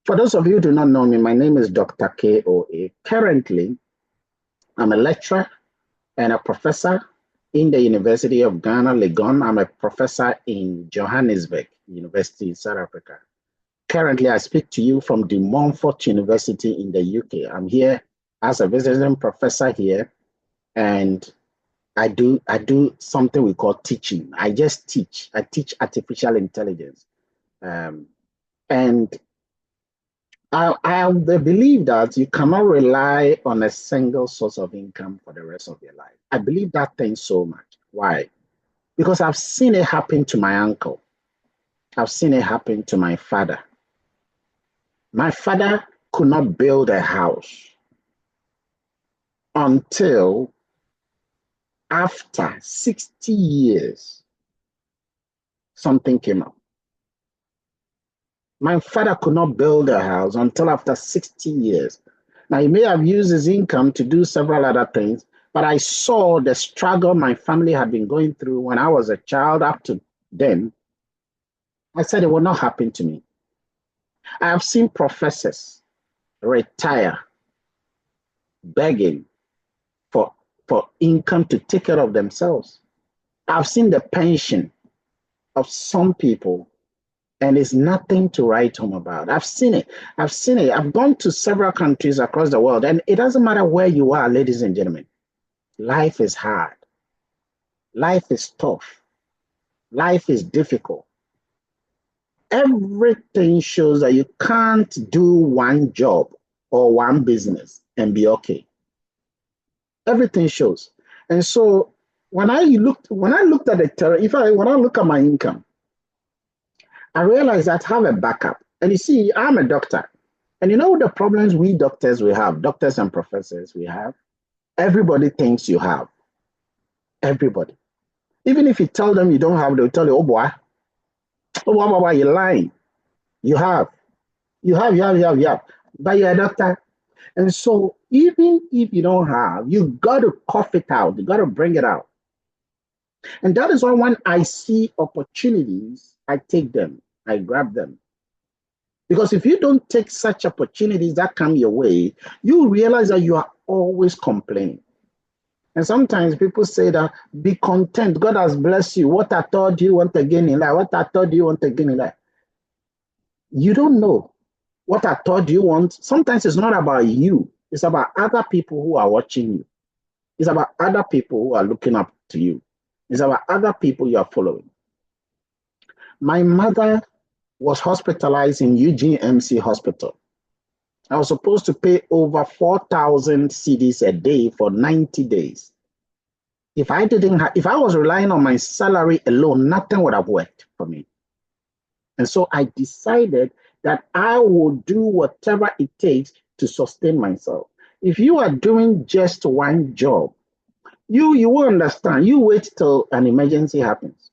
For those of you who do not know me, my name is Dr. KOA. Currently, I'm a lecturer and a professor in the University of Ghana, Legon. I'm a professor in Johannesburg University in South Africa. Currently, I speak to you from De Montfort University in the UK. I'm here as a visiting professor here, and I do something we call teaching. I just teach. I teach artificial intelligence, um, and I believe that you cannot rely on a single source of income for the rest of your life. I believe that thing so much. Why? Because I've seen it happen to my uncle. I've seen it happen to my father. My father could not build a house until after 60 years, something came up. My father could not build a house until after 60 years. Now, he may have used his income to do several other things, but I saw the struggle my family had been going through when I was a child up to then. I said it will not happen to me. I have seen professors retire begging for, for income to take care of themselves. I've seen the pension of some people, and it's nothing to write home about. I've seen it. I've seen it. I've gone to several countries across the world, and it doesn't matter where you are, ladies and gentlemen. Life is hard. Life is tough. Life is difficult. Everything shows that you can't do one job or one business and be okay. Everything shows. And so when I looked at when I look at my income, I realized that I have a backup. And you see, I'm a doctor. And you know the problems we doctors we have, doctors and professors we have? Everybody thinks you have. Everybody. Even if you tell them you don't have, they'll tell you, oh boy, you're lying. You have. You have. But you're a doctor. And so even if you don't have, you got to cough it out. You got to bring it out. And that is why when I see opportunities, I take them. I grab them. Because if you don't take such opportunities that come your way, you realize that you are always complaining. And sometimes people say that be content. God has blessed you. What I thought you want again in life. What I thought you want again in life. You don't know what I thought you want. Sometimes it's not about you. It's about other people who are watching you. It's about other people who are looking up to you. It's about other people you are following. My mother was hospitalized in Eugene MC Hospital. I was supposed to pay over 4,000 cedis a day for 90 days. If I was relying on my salary alone, nothing would have worked for me. And so I decided that I will do whatever it takes to sustain myself. If you are doing just one job, you will understand. You wait till an emergency happens.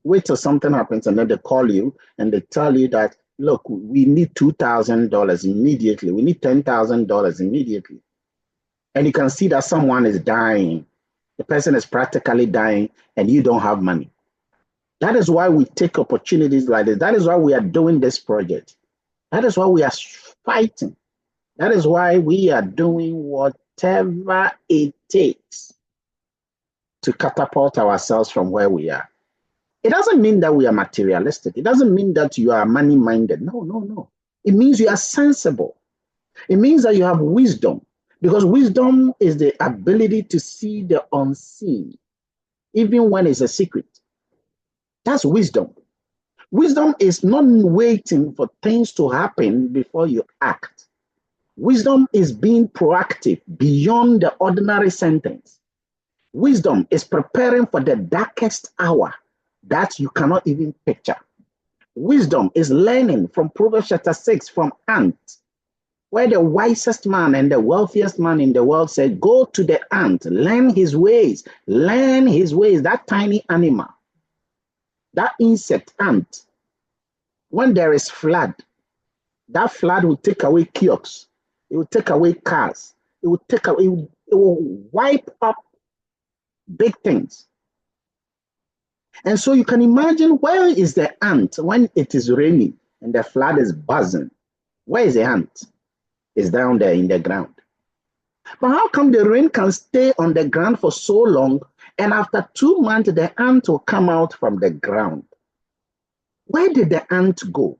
Wait till something happens, and then they call you and they tell you that, look, we need $2,000 immediately. We need $10,000 immediately. And you can see that someone is dying. The person is practically dying, and you don't have money. That is why we take opportunities like this. That is why we are doing this project. That is why we are fighting. That is why we are doing whatever it takes to catapult ourselves from where we are. It doesn't mean that we are materialistic. It doesn't mean that you are money-minded. No. It means you are sensible. It means that you have wisdom, because wisdom is the ability to see the unseen, even when it's a secret. That's wisdom. Wisdom is not waiting for things to happen before you act. Wisdom is being proactive beyond the ordinary sentence. Wisdom is preparing for the darkest hour that you cannot even picture. Wisdom is learning from Proverbs chapter 6 from ant, where the wisest man and the wealthiest man in the world said, go to the ant, learn his ways, that tiny animal, that insect ant. When there is flood, that flood will take away kiosks, it will take away cars, it will wipe up big things. And so you can imagine, where is the ant when it is raining? and the flood is buzzing. Where is the ant? It's down there in the ground. But how come the rain can stay on the ground for so long, and after 2 months, the ant will come out from the ground? Where did the ant go?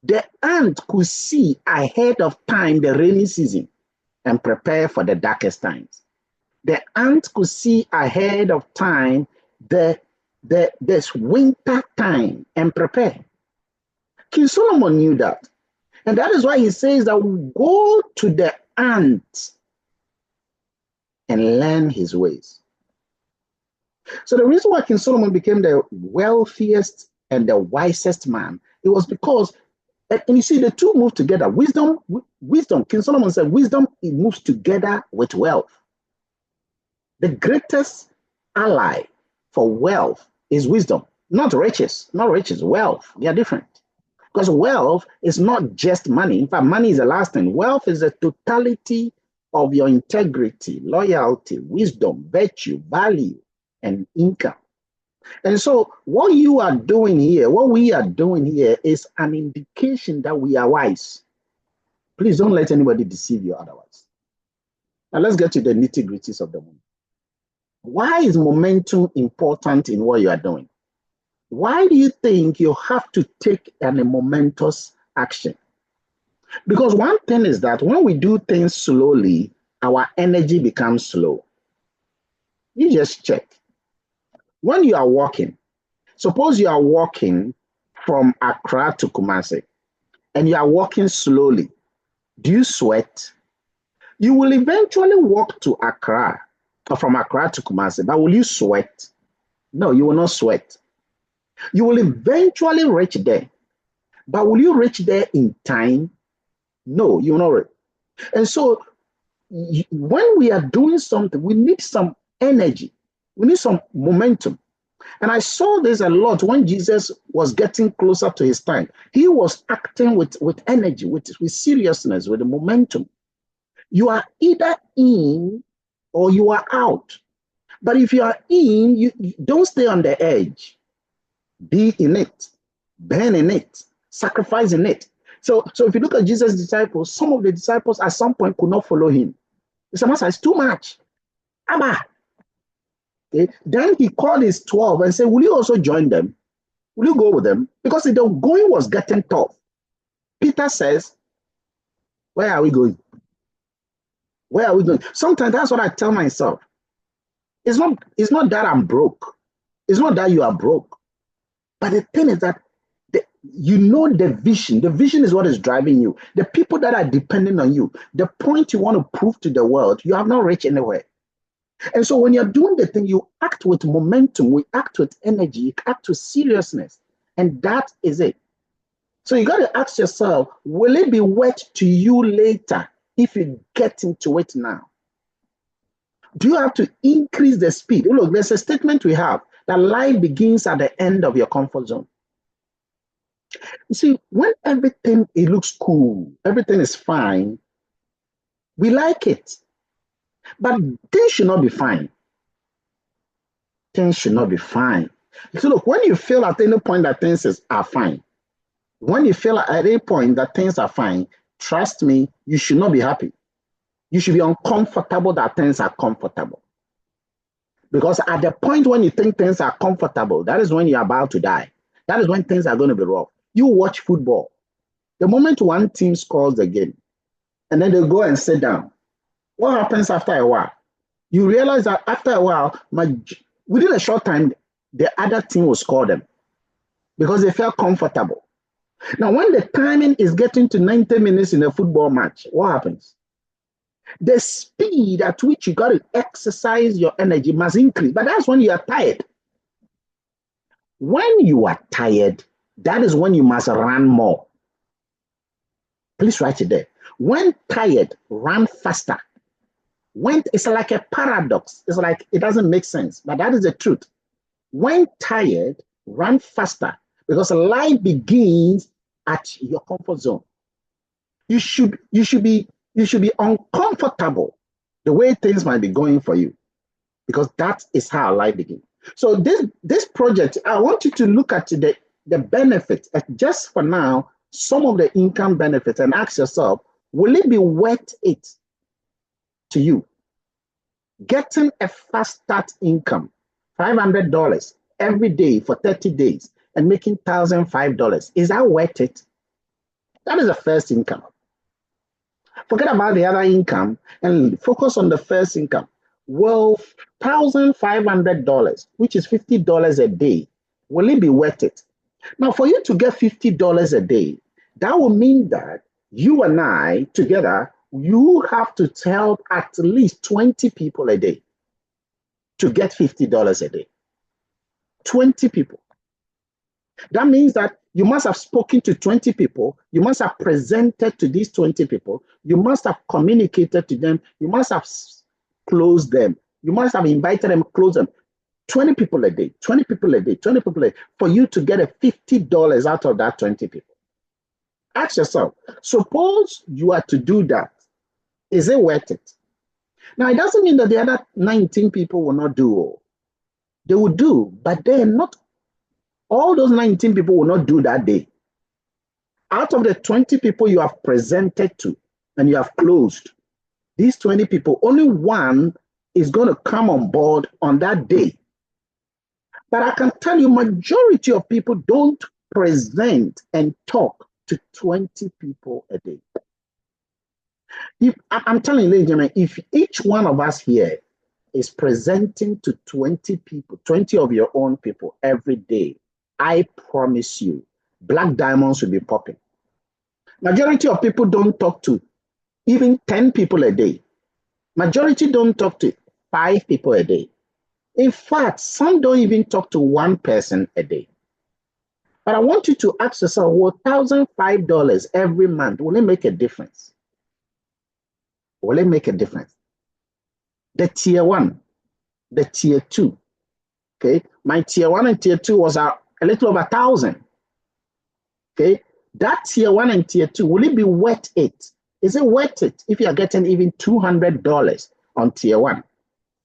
The ant could see ahead of time the rainy season and prepare for the darkest times. The ant could see ahead of time this winter time and prepare. King Solomon knew that. And that is why he says that we go to the ant and learn his ways. So the reason why King Solomon became the wealthiest and the wisest man, it was because, and you see, the two move together. Wisdom, King Solomon said, wisdom, it moves together with wealth. The greatest ally for wealth is wisdom, not riches, wealth. They are different. Because wealth is not just money. In fact, money is the last thing. Wealth is the totality of your integrity, loyalty, wisdom, virtue, value, and income. And so what you are doing here, what we are doing here is an indication that we are wise. Please don't let anybody deceive you otherwise. Now let's get to the nitty-gritties of the moment. Why is momentum important in what you are doing? Why do you think you have to take a momentous action? Because one thing is that when we do things slowly, our energy becomes slow. You just check. When you are walking, suppose you are walking from Accra to Kumasi, and you are walking slowly. Do you sweat? You will eventually walk to Accra, or from Accra to Kumasi, but will you sweat? No, you will not sweat. You will eventually reach there, but will you reach there in time? No, you will not reach. And so when we are doing something, we need some energy. We need some momentum. And I saw this a lot when Jesus was getting closer to his time. He was acting with energy, with seriousness, with the momentum. You are either in or you are out. But if you are in, you don't stay on the edge. Be in it, burn in it, sacrifice in it. So if you look at Jesus' disciples, some of the disciples at some point could not follow him. He said, Master, it's too much. Abba. Okay. Then he called his 12 and said, will you also join them? Will you go with them? Because the going was getting tough. Peter says, where are we going? Where are we going? Sometimes that's what I tell myself. It's not that I'm broke. It's not that you are broke. But the thing is that you know the vision. The vision is what is driving you. The people that are depending on you, the point you want to prove to the world, you have not reached anywhere. And so when you're doing the thing, you act with momentum, we act with energy, you act with seriousness. And that is it. So you got to ask yourself, will it be worth to you later if you get into it now? Do you have to increase the speed? Look, there's a statement we have that life begins at the end of your comfort zone. You see, when everything, it looks cool, everything is fine, we like it. But things should not be fine. Things should not be fine. So look, when you feel at any point that things are fine, when you feel at any point that things are fine, trust me, you should not be happy. You should be uncomfortable that things are comfortable. Because at the point when you think things are comfortable, that is when you're about to die. That is when things are going to be rough. You watch football. The moment one team scores the game, and then they go and sit down, what happens after a while? You realize that after a while, within a short time, the other team will score them because they felt comfortable. Now, when the timing is getting to 90 minutes in a football match, what happens? The speed at which you got to exercise your energy must increase, but that's when you are tired. When you are tired, that is when you must run more. Please write it there. When tired, run faster. When it's like a paradox. It's like it doesn't make sense, but that is the truth. When tired, run faster because life begins at your comfort zone. You should be uncomfortable the way things might be going for you because that is how life begins. So this project, I want you to look at the benefits, just for now, some of the income benefits, and ask yourself, will it be worth it to you? Getting a fast start income, $500 every day for 30 days and making $1,005, is that worth it? That is the first income. Forget about the other income and focus on the first income. Well, $1,500, which is $50 a day, will it be worth it? Now, for you to get $50 a day, that will mean that you and I together, you have to help at least 20 people a day to get $50 a day. 20 people. That means that you must have spoken to 20 people. You must have presented to these 20 people. You must have communicated to them. You must have closed them. You must have invited them, closed them. 20 people a day, 20 people a day, 20 people a day, for you to get a $50 out of that 20 people. Ask yourself, suppose you are to do that. Is it worth it? Now, it doesn't mean that the other 19 people will not do. They will do, but they're not. All those 19 people will not do that day. Out of the 20 people you have presented to and you have closed, these 20 people, only one is going to come on board on that day. But I can tell you, majority of people don't present and talk to 20 people a day. I'm telling you, ladies and gentlemen, if each one of us here is presenting to 20 people, 20 of your own people every day, I promise you, black diamonds will be popping. Majority of people don't talk to even 10 people a day. Majority don't talk to 5 people a day. In fact, some don't even talk to one person a day. But I want you to ask yourself, well, $1,005 every month, will it make a difference? Will it make a difference? The tier 1, the tier 2, okay? My tier 1 and tier 2 was a little over 1,000, okay? That tier 1 and tier 2, will it be worth it? Is it worth it if you are getting even $200 on tier 1?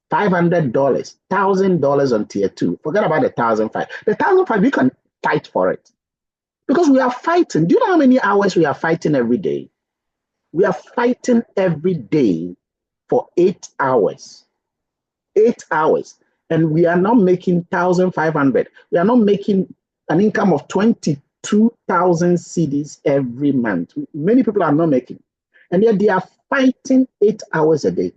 $500, $1,000 on tier 2. Forget about the $1,005. The $1,005, you can fight for it. Because we are fighting. Do you know how many hours we are fighting every day? We are fighting every day for 8 hours. 8 hours. And we are not making $1,500. We are not making an income of 22,000 cedis every month. Many people are not making. And yet they are fighting 8 hours a day.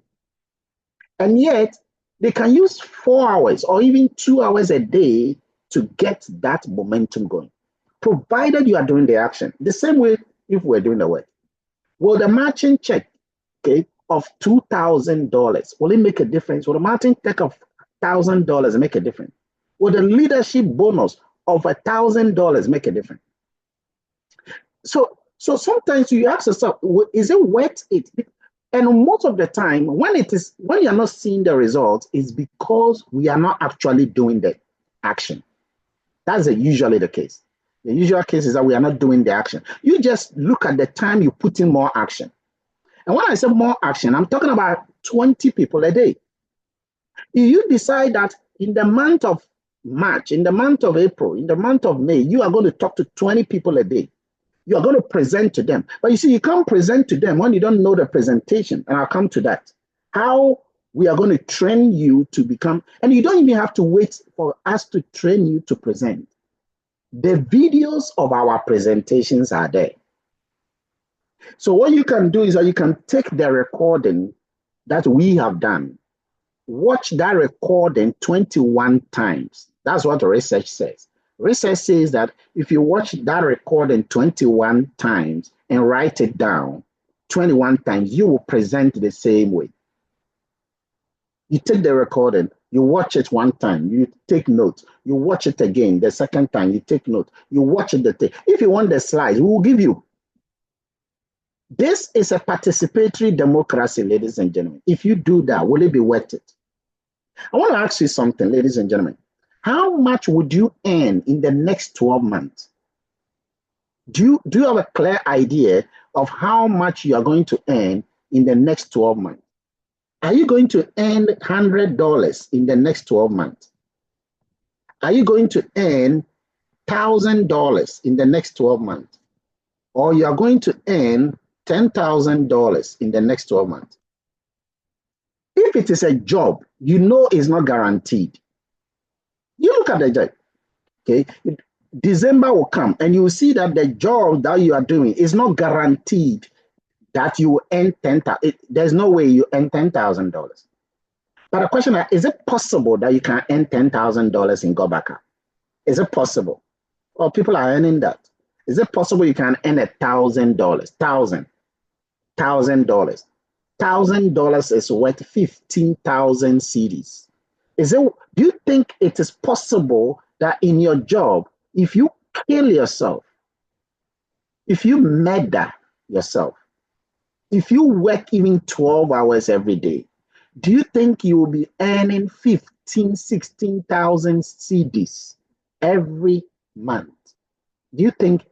And yet, they can use 4 hours or even 2 hours a day to get that momentum going, provided you are doing the action. The same way if we're doing the work. Will the matching check, okay, of $2,000, will it make a difference? Will the matching check of $1,000 make a difference? Will the leadership bonus of $1,000 make a difference? So sometimes you ask yourself, is it worth it? And most of the time, when you're not seeing the results, it's because we are not actually doing the action. That's usually the case. The usual case is that we are not doing the action. You just look at the time you put in more action. And when I say more action, I'm talking about 20 people a day. If you decide that in the month of March, in the month of April, in the month of May, you are going to talk to 20 people a day. You are going to present to them. But you see, you can't present to them when you don't know the presentation. And I'll come to that. How we are going to train you to become, and you don't even have to wait for us to train you to present. The videos of our presentations are there. So what you can do is that you can take the recording that we have done, watch that recording 21 times. That's what the research says. Research says that if you watch that recording 21 times and write it down 21 times, you will present the same way. You take the recording, you watch it one time, you take notes, you watch it again, the second time, you take notes, you watch it if you want the slides, we will give you. This is a participatory democracy, ladies and gentlemen. If you do that, will it be worth it? I want to ask you something, ladies and gentlemen. How much would you earn in the next 12 months? Do you have a clear idea of how much you are going to earn in the next 12 months? Are you going to earn $100 in the next 12 months? Are you going to earn $1,000 in the next 12 months, or you are going to earn $10,000 in the next 12 months. If it is a job, you know it's not guaranteed. You look at the job, okay? December will come and you will see that the job that you are doing is not guaranteed that you will earn $10,000. There's no way you earn $10,000. But the question is it possible that you can earn $10,000 in Gobaka? Is it possible? Well, people are earning that. Is it possible you can earn $1,000? $1,000. $1,000 is worth 15,000 cedis. Do you think it is possible that in your job, if you kill yourself, if you murder yourself, if you work even 12 hours every day, do you think you will be earning 15, 16,000 cedis every month? Do you think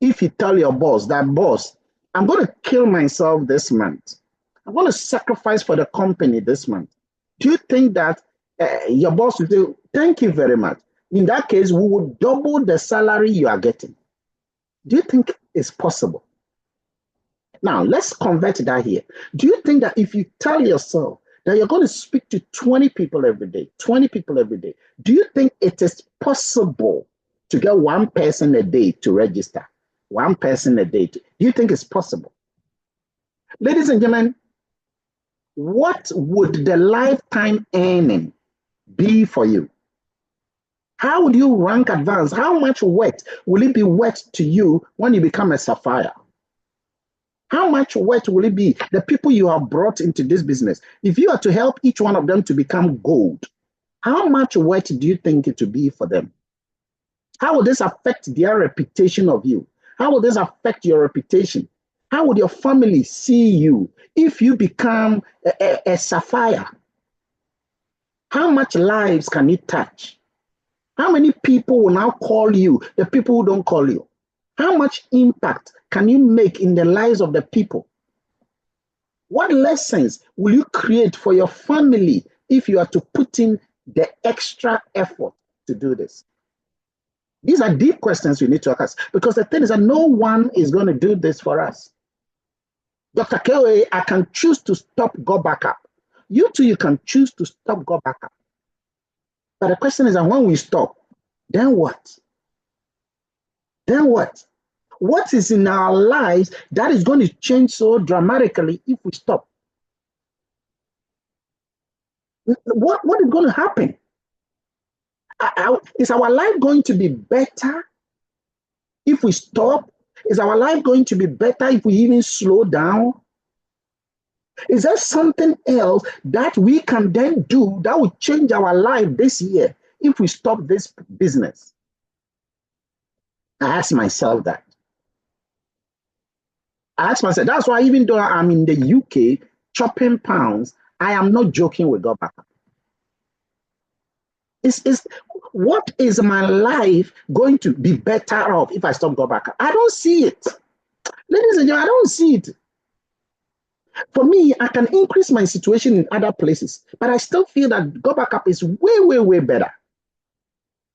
if you tell your boss that, boss, I'm going to kill myself this month, I'm going to sacrifice for the company this month, do you think that your boss will say, thank you very much? In that case, we will double the salary you are getting. Do you think it's possible? Now, let's convert that here. Do you think that if you tell yourself that you're going to speak to 20 people every day, 20 people every day, do you think it is possible to get one person a day to register? One person a day. Do you think it's possible? Ladies and gentlemen, what would the lifetime earning be for you? How would you rank advance? How much worth will it be worth to you when you become a sapphire? How much worth will it be? The people you have brought into this business, if you are to help each one of them to become gold, how much worth do you think it will be for them? How will this affect their reputation of you? How will this affect your reputation? How would your family see you if you become a sapphire? How much lives can you touch? How many people will now call you, the people who don't call you? How much impact can you make in the lives of the people? What lessons will you create for your family if you are to put in the extra effort to do this? These are deep questions we need to ask, because the thing is that no one is going to do this for us. Dr. KOA, I can choose to stop, go back up. You too, you can choose to stop, go back up. But the question is that when we stop, then what? Then what? What is in our lives that is going to change so dramatically if we stop? What is going to happen? Is our life going to be better if we stop? Is our life going to be better if we even slow down? Is there something else that we can then do that will change our life this year if we stop this business? I ask myself that. I ask myself, that's why even though I'm in the UK chopping pounds, I am not joking with God back. What is my life going to be better off if I stop go back? I don't see it. Ladies and gentlemen, I don't see it. For me, I can increase my situation in other places, but I still feel that go back up is way, way, way better.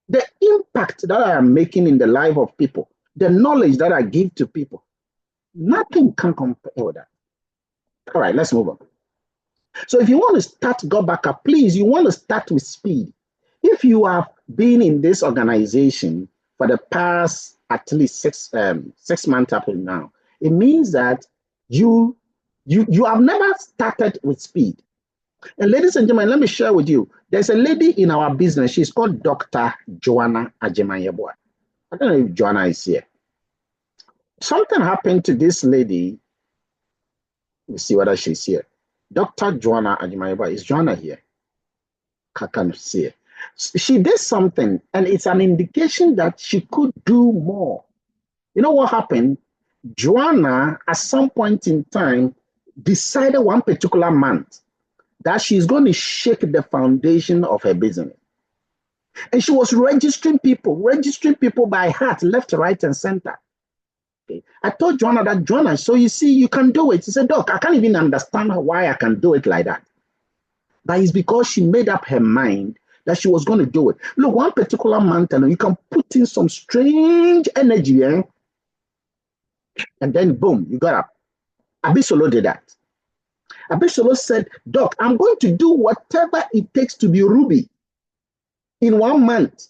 The impact that I am making in the life of people, the knowledge that I give to people, nothing can compare with that. All right, let's move on. So if you want to start go back up, please, you want to start with speed. If you have been in this organization for the past at least 6 months up to now, it means that you have never started with speed. And ladies and gentlemen, let me share with you. There's a lady in our business. She's called Dr. Joanna Ajimayeboa. I don't know if Joanna is here. Something happened to this lady. Let's see whether she's here. Dr. Joanna Ajimayeboa. Is Joanna here? I can't see her. She did something, and it's an indication that she could do more. You know what happened? Joanna, at some point in time, decided one particular month that she's going to shake the foundation of her business. And she was registering people by heart, left, right, and center. Okay. I told Joanna that, Joanna, so you see, you can do it. She said, Doc, I can't even understand why I can do it like that. But it's because she made up her mind that she was going to do it. Look, one particular mountain, you can put in some strange energy, and then boom, you got up. Abisolo did that. Abisolo said, Doc, I'm going to do whatever it takes to be Ruby in 1 month.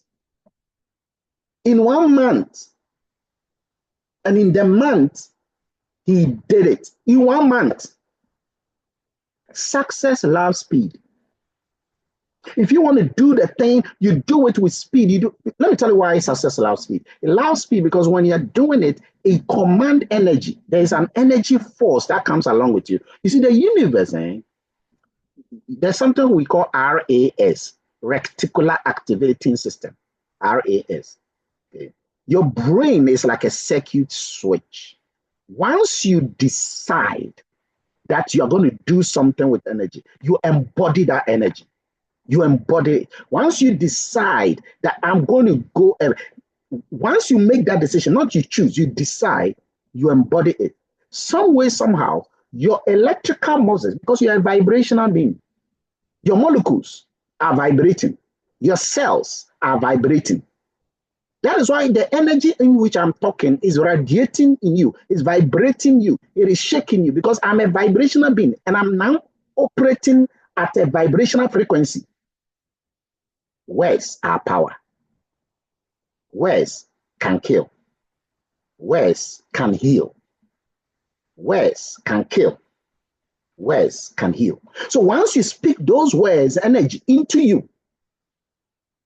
In 1 month. And in the month, he did it. In 1 month. Success loves speed. If you want to do the thing, you do it with speed. Let me tell you why success allows speed. It allows speed because when you're doing it, it command energy. There is an energy force that comes along with you. You see, the universe, there's something we call RAS, reticular activating system. RAS. Okay. Your brain is like a circuit switch. Once you decide that you're going to do something with energy, you embody that energy. You embody it. Once you decide that I'm going to go, once you make that decision, not you choose, you decide, you embody it. Some way, somehow, your electrical muscles, because you're a vibrational being, your molecules are vibrating, your cells are vibrating. That is why the energy in which I'm talking is radiating in you, is vibrating you, it is shaking you, because I'm a vibrational being and I'm now operating at a vibrational frequency. Words are power. Words can kill. Words can heal. Words can kill. Words can heal. So once you speak those words, energy into you,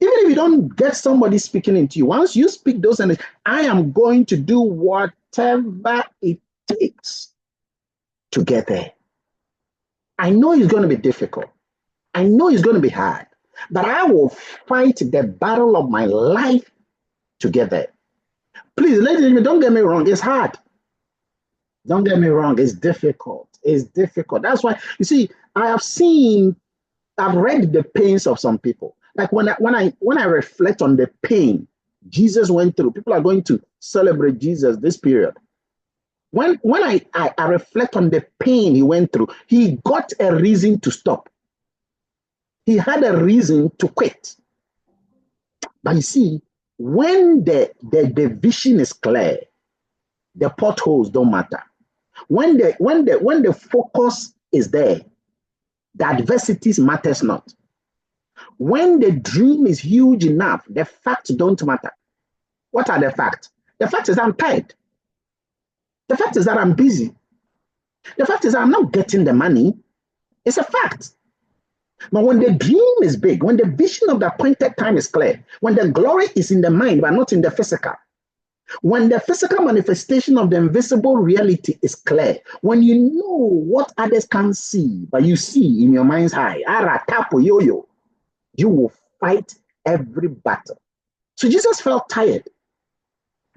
even if you don't get somebody speaking into you, once you speak those energy, I am going to do whatever it takes to get there. I know it's going to be difficult. I know it's going to be hard. But I will fight the battle of my life to get there. Please, ladies and gentlemen, don't get me wrong. It's hard. Don't get me wrong. It's difficult. It's difficult. That's why, you see, I've read the pains of some people. Like when I reflect on the pain Jesus went through, people are going to celebrate Jesus this period. When I reflect on the pain he went through, he got a reason to stop. He had a reason to quit. But you see, when the vision is clear, the potholes don't matter. When the focus is there, the adversities matters not. When the dream is huge enough, the facts don't matter. What are the facts? The fact is that I'm tired. The fact is that I'm busy. The fact is that I'm not getting the money. It's a fact. But when the dream is big, when the vision of the appointed time is clear, when the glory is in the mind but not in the physical, when the physical manifestation of the invisible reality is clear, when you know what others can't see, but you see in your mind's eye, you will fight every battle. So Jesus felt tired.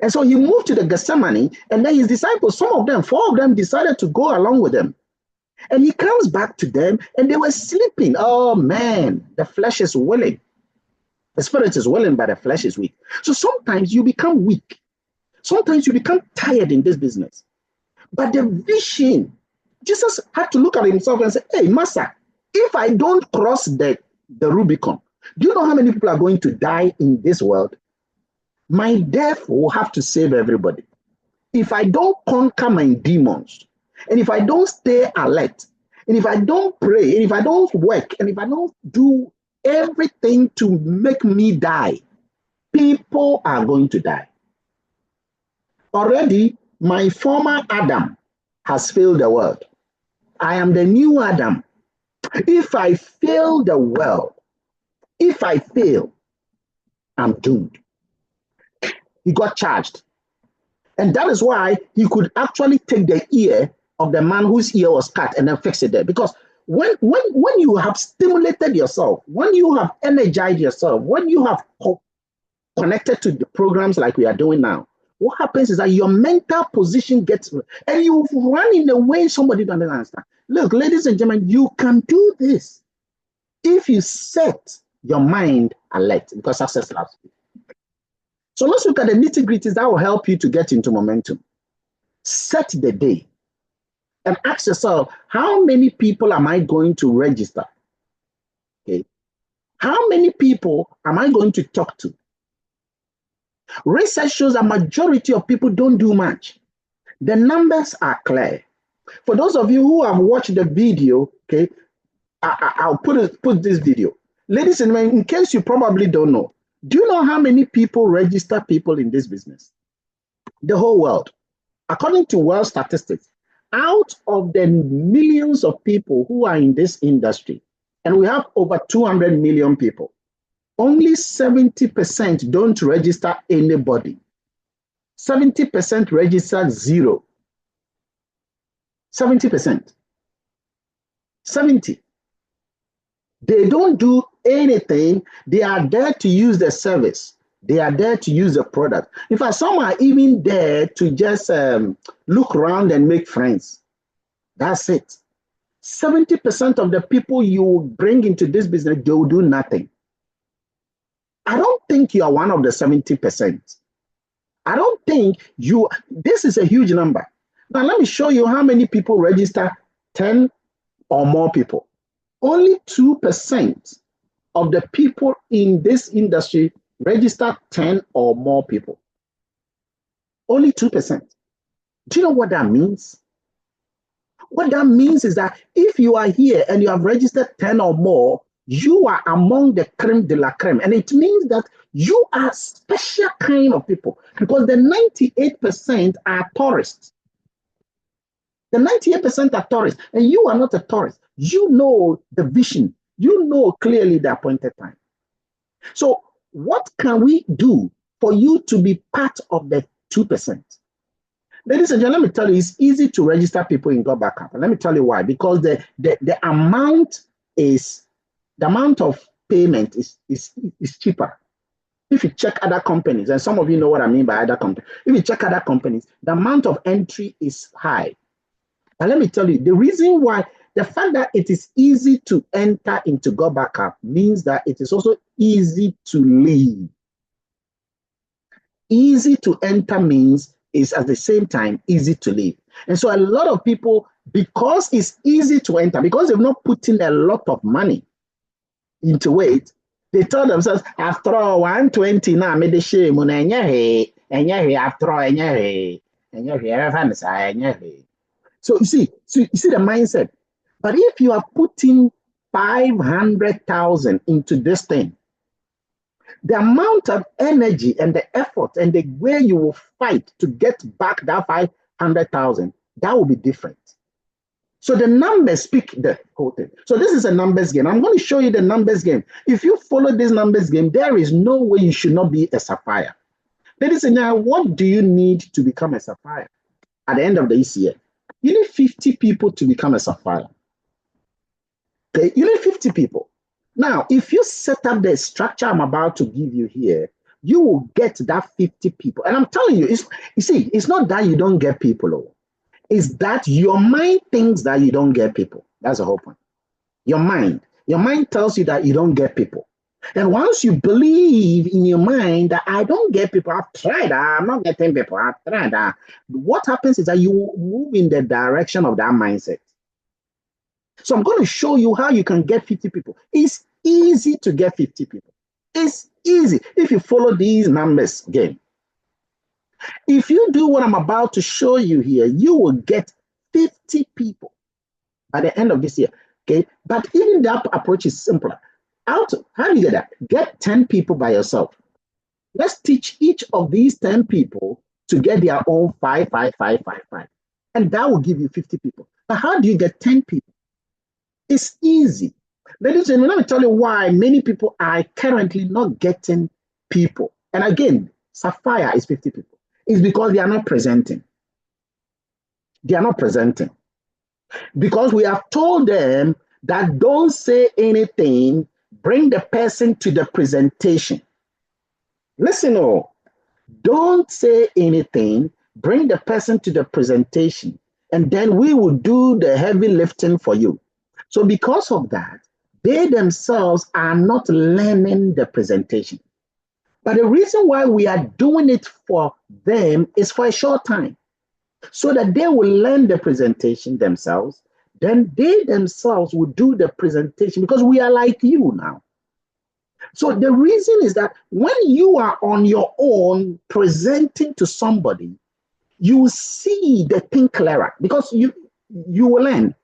And so he moved to the Gethsemane, and then his disciples, four of them decided to go along with him. And he comes back to them, and they were sleeping. Oh man, the flesh is willing. The spirit is willing, but the flesh is weak. So sometimes you become weak. Sometimes you become tired in this business. But the vision, Jesus had to look at himself and say, hey, Master, if I don't cross the Rubicon, do you know how many people are going to die in this world? My death will have to save everybody. If I don't conquer my demons, and if I don't stay alert, and if I don't pray, and if I don't work, and if I don't do everything to make me die, people are going to die. Already, my former Adam has failed the world. I am the new Adam. If I fail the world, if I fail, I'm doomed. He got charged. And that is why he could actually take the ear of the man whose ear was cut and then fix it there. Because when you have stimulated yourself, when you have energized yourself, when you have connected to the programs like we are doing now, what happens is that your mental position gets, and you run in a way somebody doesn't understand. Look, ladies and gentlemen, you can do this if you set your mind alert, because success loves you. So let's look at the nitty-gritties that will help you to get into momentum. Set the day and ask yourself, how many people am I going to register? Okay. How many people am I going to talk to? Research shows a majority of people don't do much. The numbers are clear. For those of you who have watched the video, okay, I'll put this video. Ladies and gentlemen, in case you probably don't know, do you know how many people register people in this business? The whole world. According to world statistics, out of the millions of people who are in this industry, and we have over 200 million people, only 70% don't register anybody. 70% register zero. 70%. 70. They don't do anything. They are there to use the service. They are there to use the product. In fact, some are even there to just look around and make friends. That's it. 70% of the people you bring into this business, they will do nothing. I don't think you are one of the 70%. I don't think you, this is a huge number. Now, let me show you how many people register 10 or more people. Only 2% of the people in this industry register 10 or more people. Only 2%. Do you know what that means? What that means is that if you are here and you have registered 10 or more, you are among the creme de la creme. And it means that you are a special kind of people because the 98% are tourists. The 98% are tourists, and you are not a tourist. You know the vision. You know clearly the appointed time. So what can we do for you to be part of the 2%? Ladies and gentlemen, let me tell you, it's easy to register people in Go Backup. And let me tell you why. Because the amount of payment is cheaper. If you check other companies, and some of you know what I mean by other companies, if you check other companies, the amount of entry is high. And let me tell you, the reason why, the fact that it is easy to enter into Go Backup means that it is also easy to leave. Easy to enter means is at the same time easy to leave. And so a lot of people, because it's easy to enter, because they've not put in a lot of money into it, they tell themselves, after all, 120 now, made the shame on after all, so you see the mindset. But if you are putting 500,000 into this thing, the amount of energy and the effort and the way you will fight to get back that 500,000, that will be different. So the numbers speak the whole thing. So this is a numbers game. I'm going to show you the numbers game. If you follow this numbers game, there is no way you should not be a sapphire. Ladies and gentlemen, what do you need to become a sapphire at the end of this year? You need 50 people to become a sapphire. Okay, you need 50 people. Now, if you set up the structure I'm about to give you here, you will get that 50 people. And I'm telling you, it's not that you don't get people. It's that your mind thinks that you don't get people. That's the whole point. Your mind tells you that you don't get people. And once you believe in your mind that I don't get people, I've tried, I'm not getting people, I've tried. What happens is that you move in the direction of that mindset. So I'm going to show you how you can get 50 people. It's easy to get 50 people. It's easy if you follow these numbers game. If you do what I'm about to show you here, you will get 50 people by the end of this year. Okay, but even that approach is simpler. How do you get that? Get 10 people by yourself. Let's teach each of these 10 people to get their own 5, 5, 5, 5, 5. And that will give you 50 people. But how do you get 10 people? It's easy. Ladies and gentlemen, let me tell you why many people are currently not getting people. And again, Sapphire is 50 people. It's because they are not presenting. They are not presenting. Because we have told them that don't say anything, bring the person to the presentation. Listen, don't say anything, bring the person to the presentation, and then we will do the heavy lifting for you. So because of that, they themselves are not learning the presentation. But the reason why we are doing it for them is for a short time, so that they will learn the presentation themselves. Then they themselves will do the presentation because we are like you now. So the reason is that when you are on your own presenting to somebody, you will see the thing clearer because you will learn.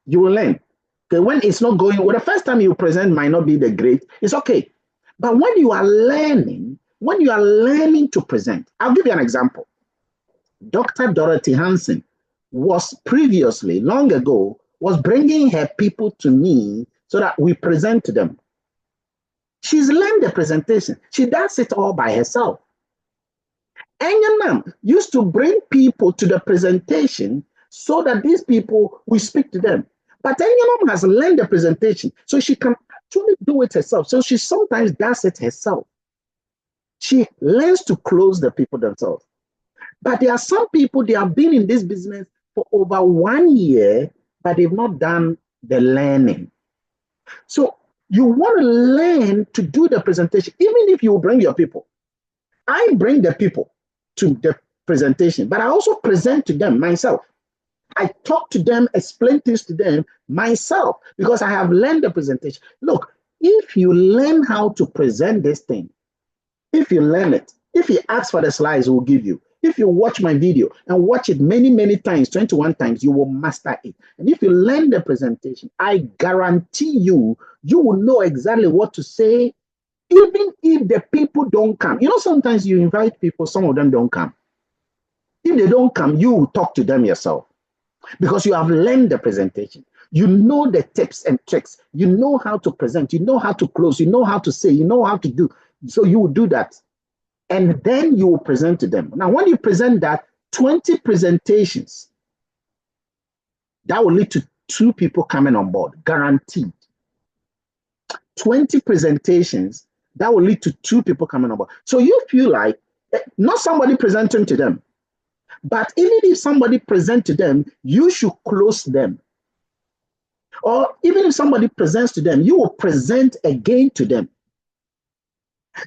You will learn. Okay, when it's not going well, the first time you present might not be the great, it's okay. But when you are learning to present, I'll give you an example. Dr. Dorothy Hansen was previously, long ago, was bringing her people to me so that we present to them. She's learned the presentation. She does it all by herself. Enyanam used to bring people to the presentation so that these people, we speak to them. But Enyanam has learned the presentation, so she can actually do it herself. So she sometimes does it herself. She learns to close the people themselves. But there are some people, they have been in this business for over 1 year, but they've not done the learning. So you want to learn to do the presentation, even if you bring your people. I bring the people to the presentation, but I also present to them myself. I talk to them, explain things to them myself, because I have learned the presentation. Look, if you learn how to present this thing, if you learn it, if you ask for the slides, we'll give you. If you watch my video and watch it many, many times, 21 times, you will master it. And if you learn the presentation, I guarantee you, you will know exactly what to say, even if the people don't come. You know, sometimes you invite people, some of them don't come. If they don't come, you will talk to them yourself because you have learned the presentation. You know the tips and tricks. You know how to present. You know how to close. You know how to say. You know how to do. So you will do that. And then you will present to them. Now, when you present that, 20 presentations, that will lead to 2 people coming on board, guaranteed. 20 presentations, that will lead to 2 people coming on board. So you feel like, not somebody presenting to them, but even if somebody presents to them, you should close them. Or even if somebody presents to them, you will present again to them.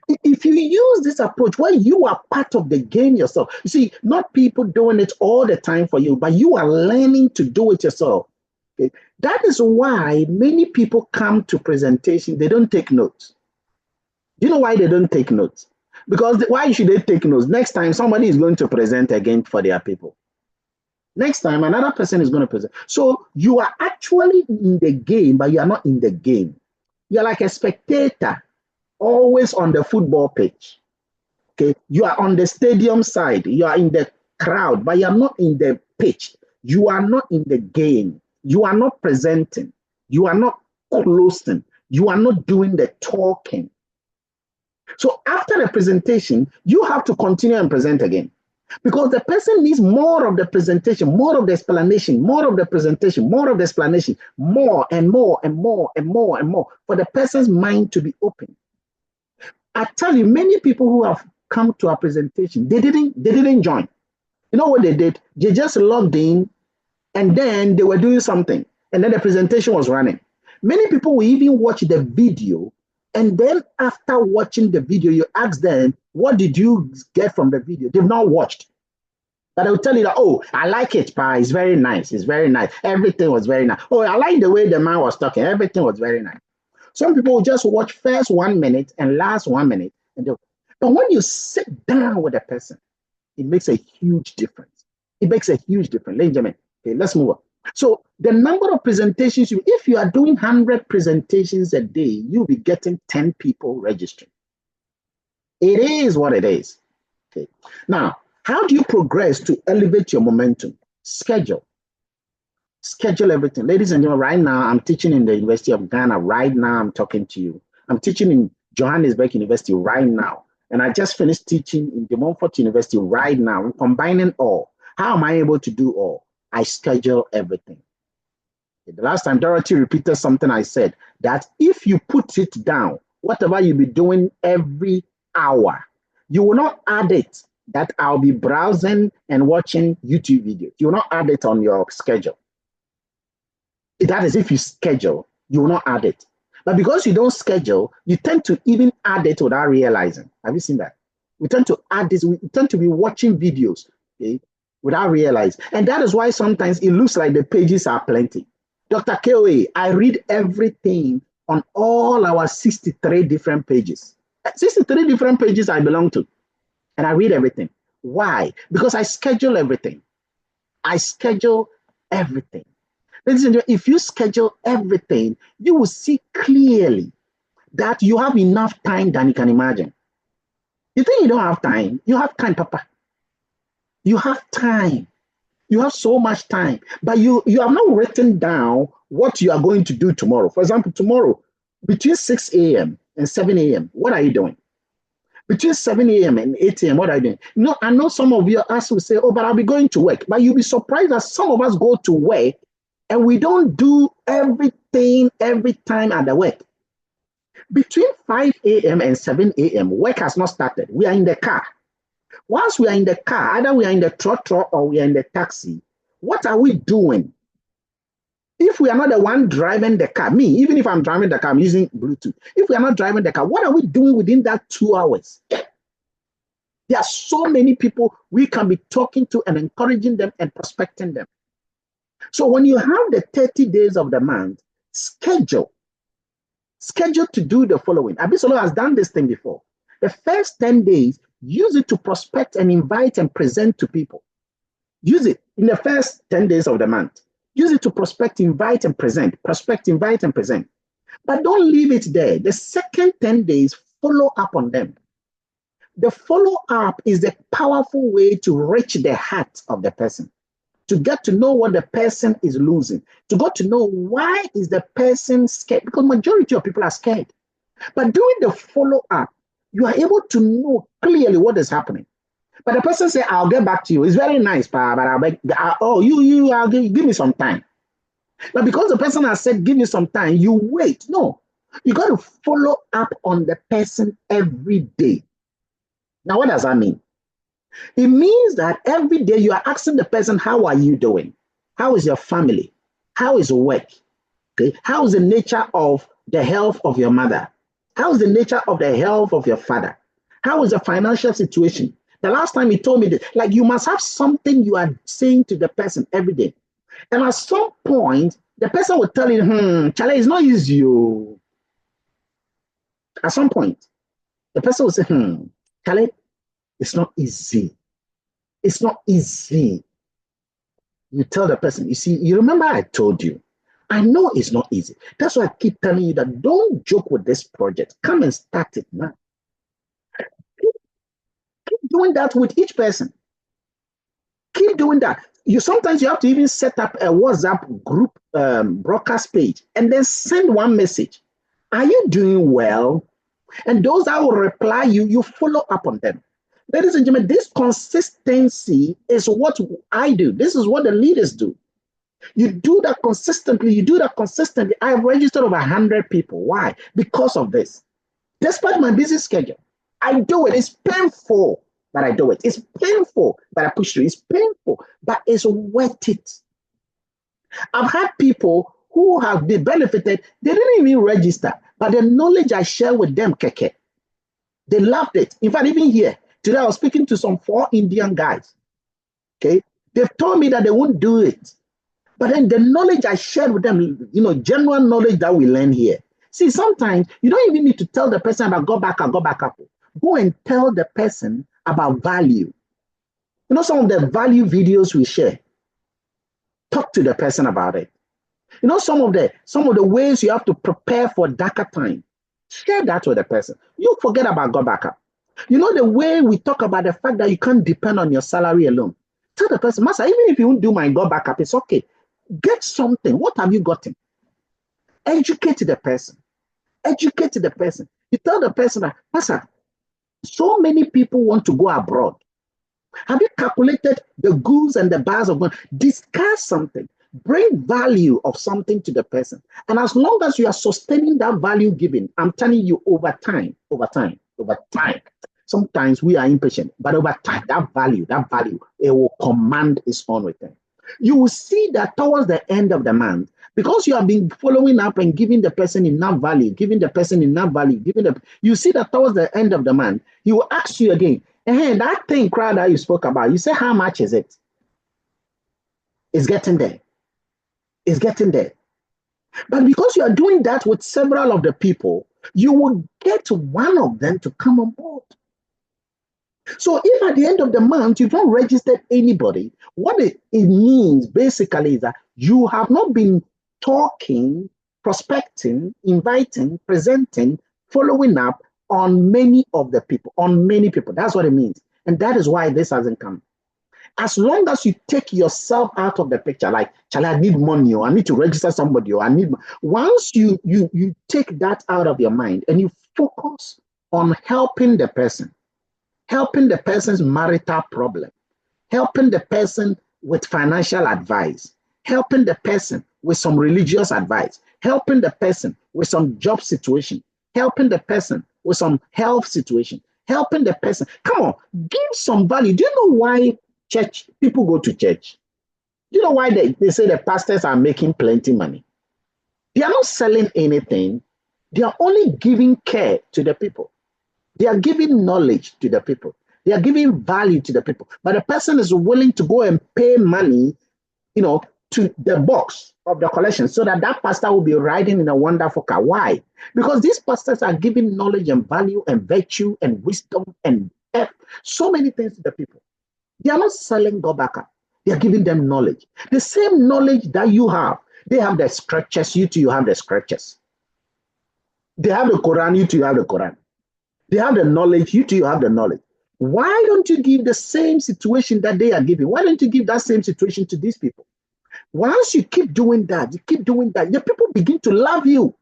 If you use this approach where you are part of the game yourself, you see, not people doing it all the time for you, but you are learning to do it yourself. Okay? That is why many people come to presentation, they don't take notes. Do you know why they don't take notes? Because why should they take notes? Next time somebody is going to present again for their people. Next time another person is going to present. So you are actually in the game, but you are not in the game. You're like a spectator, always on the football pitch. Okay, you are on the stadium side, you are in the crowd, but you are not in the pitch. You are not in the game. You are not presenting. You are not closing. You are not doing the talking. So after the presentation, you have to continue and present again. Because the person needs more of the presentation, more of the explanation, more of the presentation, more of the explanation, more and more and more and more and more for the person's mind to be open. I tell you, many people who have come to our presentation, they didn't join. You know what they did? They just logged in and then they were doing something and then the presentation was running. Many people will even watch the video and then after watching the video, you ask them, what did you get from the video? They've not watched. But I will tell you that, oh, I like it, pa. It's very nice. It's very nice. Everything was very nice. Oh, I like the way the man was talking. Everything was very nice. Some people will just watch first 1 minute and last 1 minute. But when you sit down with a person, it makes a huge difference. It makes a huge difference. Ladies and gentlemen, okay, let's move on. So the number of presentations, if you are doing 100 presentations a day, you'll be getting 10 people registering. It is what it is. Okay. Now, how do you progress to elevate your momentum? Schedule. Schedule everything. Ladies and gentlemen, right now, I'm teaching in the University of Ghana. Right now, I'm talking to you. I'm teaching in Johannesburg University right now. And I just finished teaching in De Montfort University right now. I'm combining all. How am I able to do all? I schedule everything. The last time Dorothy repeated something I said, that if you put it down, whatever you'll be doing every hour, you will not add it that I'll be browsing and watching YouTube videos. You will not add it on your schedule. That is if you schedule, you will not add it. But because you don't schedule, you tend to even add it without realizing. Have you seen that? We tend to add this, we tend to be watching videos, okay, without realizing. And that is why sometimes it looks like the pages are plenty. Dr. KOA, I read everything on all our 63 different pages. 63 different pages I belong to, and I read everything. Why? Because I schedule everything. I schedule everything. Ladies and gentlemen, if you schedule everything, you will see clearly that you have enough time than you can imagine. You think you don't have time? You have time, Papa. You have time. You have so much time, but you have not written down what you are going to do tomorrow. For example, tomorrow, between 6 a.m. and 7 a.m., what are you doing? Between 7 a.m. and 8 a.m., what are you doing? No, I know some of you us will say, oh, but I'll be going to work. But you'll be surprised that some of us go to work and we don't do everything every time at the work. Between 5 a.m. and 7 a.m., work has not started. We are in the car. Once we are in the car, either we are in the trotro or we are in the taxi, what are we doing? If we are not the one driving the car, me, even if I'm driving the car, I'm using Bluetooth. If we are not driving the car, what are we doing within that 2 hours? There are so many people we can be talking to and encouraging them and prospecting them. So when you have the 30 days of the month, schedule to do the following. Abisolo has done this thing before. The first 10 days, use it to prospect and invite and present to people. Use it in the first 10 days of the month. Use it to prospect, invite, and present. Prospect, invite, and present. But don't leave it there. The second 10 days, follow up on them. The follow up is a powerful way to reach the heart of the person, to get to know what the person is losing, to get to know why is the person scared, because majority of people are scared. But doing the follow up, you are able to know clearly what is happening. But the person say, I'll get back to you. It's very nice, but I'll give me some time. Now, because the person has said, give me some time, you wait. No, you got to follow up on the person every day. Now, what does that mean? It means that every day you are asking the person, how are you doing? How is your family? How is work? Okay. How is the nature of the health of your mother? How is the nature of the health of your father? How is the financial situation? The last time he told me that, like, you must have something you are saying to the person every day. And at some point, the person will tell you, Charlie, it's not easy. At some point, the person will say, Charlie, it's not easy. It's not easy. You tell the person, you see, you remember I told you, I know it's not easy. That's why I keep telling you that don't joke with this project. Come and start it now. Keep doing that with each person. Keep doing that. Sometimes you have to even set up a WhatsApp group broadcast page and then send one message. Are you doing well? And those that will reply you follow up on them. Ladies and gentlemen, this consistency is what I do. This is what the leaders do. You do that consistently. I have registered over 100 people. Why? Because of this. Despite my busy schedule, I do it. It's painful, but I do it. It's painful, but I push through. It's painful, but it's worth it. I've had people who have been benefited. They didn't even register, but the knowledge I share with them, keke, they loved it. In fact, even here, today I was speaking to some 4 Indian guys. Okay, they've told me that they won't do it. But then the knowledge I shared with them, general knowledge that we learn here. See, sometimes you don't even need to tell the person about go back up. Go and tell the person about value. Some of the value videos we share. Talk to the person about it. Some of the ways you have to prepare for darker time. Share that with the person. You forget about go back up. The way we talk about the fact that you can't depend on your salary alone. Tell the person, Master, even if you won't do my go back up, it's okay. Get something. What have you gotten? Educate the person. You tell the person that, Master, so many people want to go abroad. Have you calculated the goods and the bads of going? Discuss something. Bring value of something to the person. And as long as you are sustaining that value giving, I'm telling you, over time, sometimes we are impatient, but over time, that value, it will command its own return. You will see that towards the end of the month, because you have been following up and giving the person enough value, you see that towards the end of the month, he will ask you again, hey, that thing, crowd that you spoke about, you say, how much is it? It's getting there. But because you are doing that with several of the people, you will get one of them to come on board. So if at the end of the month you don't register anybody, what it means basically is that you have not been talking, prospecting, inviting, presenting, following up on many of the people, on many people. That's what it means. And that is why this hasn't come. As long as you take yourself out of the picture, like, Charlie, I need money, or I need to register somebody, or I need, once you take that out of your mind and you focus on helping the person's marital problem, helping the person with financial advice, helping the person with some religious advice, helping the person with some job situation, helping the person with some health situation, helping the person. Come on, give some value. Do you know why church people go to church? Do you know why they say the pastors are making plenty money? They are not selling anything. They are only giving care to the people. They are giving knowledge to the people. They are giving value to the people. But the person is willing to go and pay money, to the box of the collection so that that pastor will be riding in a wonderful car. Why? Because these pastors are giving knowledge and value and virtue and wisdom and so many things to the people. They are not selling God back up. They are giving them knowledge. The same knowledge that you have. They have the scriptures. You too, you have the scriptures. They have the Quran. You too, you have the Quran. They have the knowledge. You too, you have the knowledge. Why don't you give the same situation that they are giving? Why don't you give that same situation to these people? Once you keep doing that, the people begin to love you.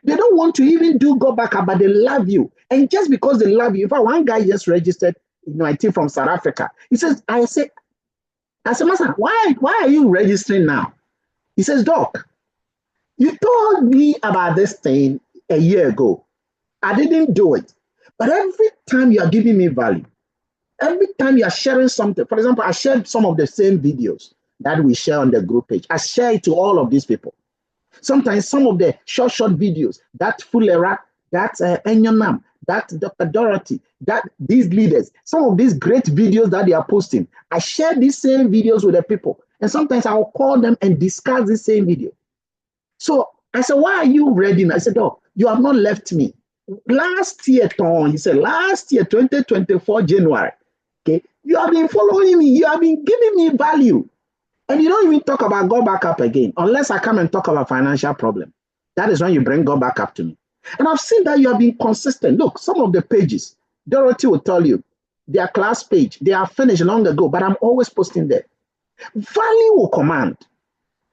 They don't want to even do go back, but they love you. And just because they love you, in fact, one guy just registered, I think from South Africa. He says, I said, Master, why are you registering now? He says, Doc, you told me about this thing a year ago. I didn't do it. But every time you are giving me value, every time you are sharing something, for example, I shared some of the same videos that we share on the group page. I share it to all of these people. Sometimes some of the short videos, that Fulera, that Enyonam, that Dr. Dorothy, that these leaders, some of these great videos that they are posting, I share these same videos with the people. And sometimes I will call them and discuss the same video. So I said, why are you ready? I said, oh, you have not left me. Last year, Tom, he said, last year, 2024, January, okay, you have been following me. You have been giving me value. And you don't even talk about go back up again, unless I come and talk about financial problem. That is when you bring go back up to me. And I've seen that you have been consistent. Look, some of the pages, Dorothy will tell you, their class page, they are finished long ago, but I'm always posting there. Value will command,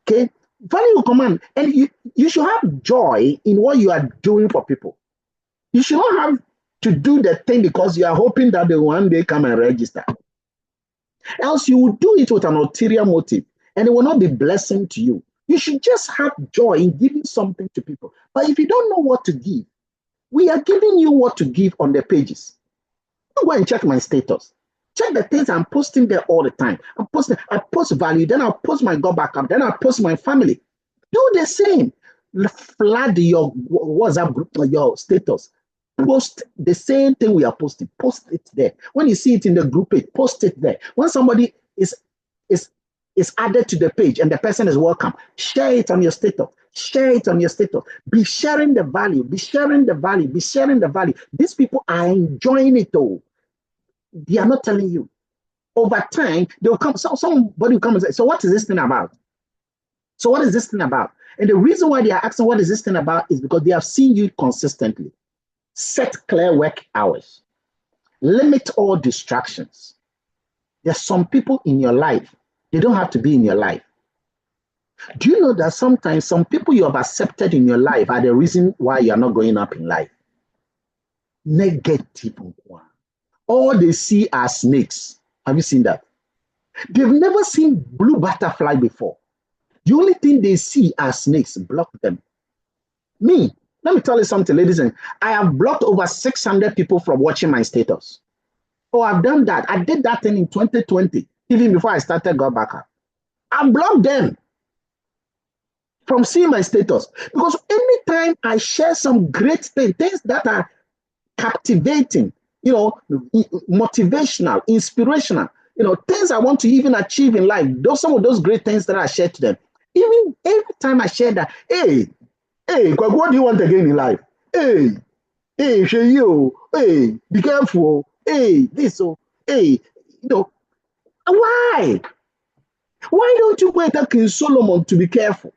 okay? Value will command. And you should have joy in what you are doing for people. You should not have to do the thing because you are hoping that they one day come and register. Else you will do it with an ulterior motive and it will not be blessing to you. You should just have joy in giving something to people. But if you don't know what to give, we are giving you what to give on the pages. You go and check my status. Check the things I'm posting there all the time. I post value, then I'll post my go back up, then I'll post my family. Do the same. Flood your WhatsApp group or your status. Post the same thing we are posting. Post it there. When you see it in the group page, post it there. When somebody is added to the page and the person is welcome, share it on your status. Share it on your status. Be sharing the value. Be sharing the value. Be sharing the value. These people are enjoying it all. They are not telling you. Over time, they'll come. Somebody will come and say, "So what is this thing about? So what is this thing about?" And the reason why they are asking what is this thing about is because they have seen you consistently. Set clear work hours. Limit all distractions. There's some people in your life, they don't have to be in your life. Do you know that sometimes some people you have accepted in your life are the reason why you're not going up in life? Negative. All they see are snakes. Have you seen that? They've never seen blue butterfly before. The only thing they see are snakes. Block them. Me, let me tell you something, ladies and I have blocked over 600 people from watching my status. Oh, I've done that. I did that thing in 2020, even before I started Go Back Up. I blocked them from seeing my status because anytime I share some great things that are captivating, motivational, inspirational, things I want to even achieve in life, some of those great things that I share to them, even every time I share that, hey, Hey, what do you want again in life? Hey, hey, you. Hey, be careful. Hey, this so. Hey, you know, why? Why don't you wait up King Solomon to be careful?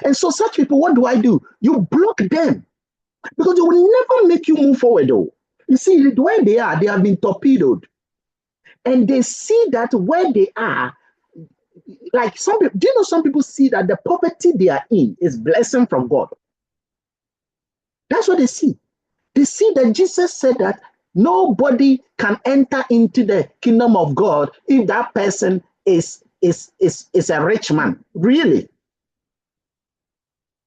And so such people, what do? You block them because they will never make you move forward though. You see, where they are, they have been torpedoed. And they see that where they are, like some people, do you know some people see that the poverty they are in is blessing from God? That's what they see. They see that Jesus said that nobody can enter into the kingdom of God if that person is a rich man, really.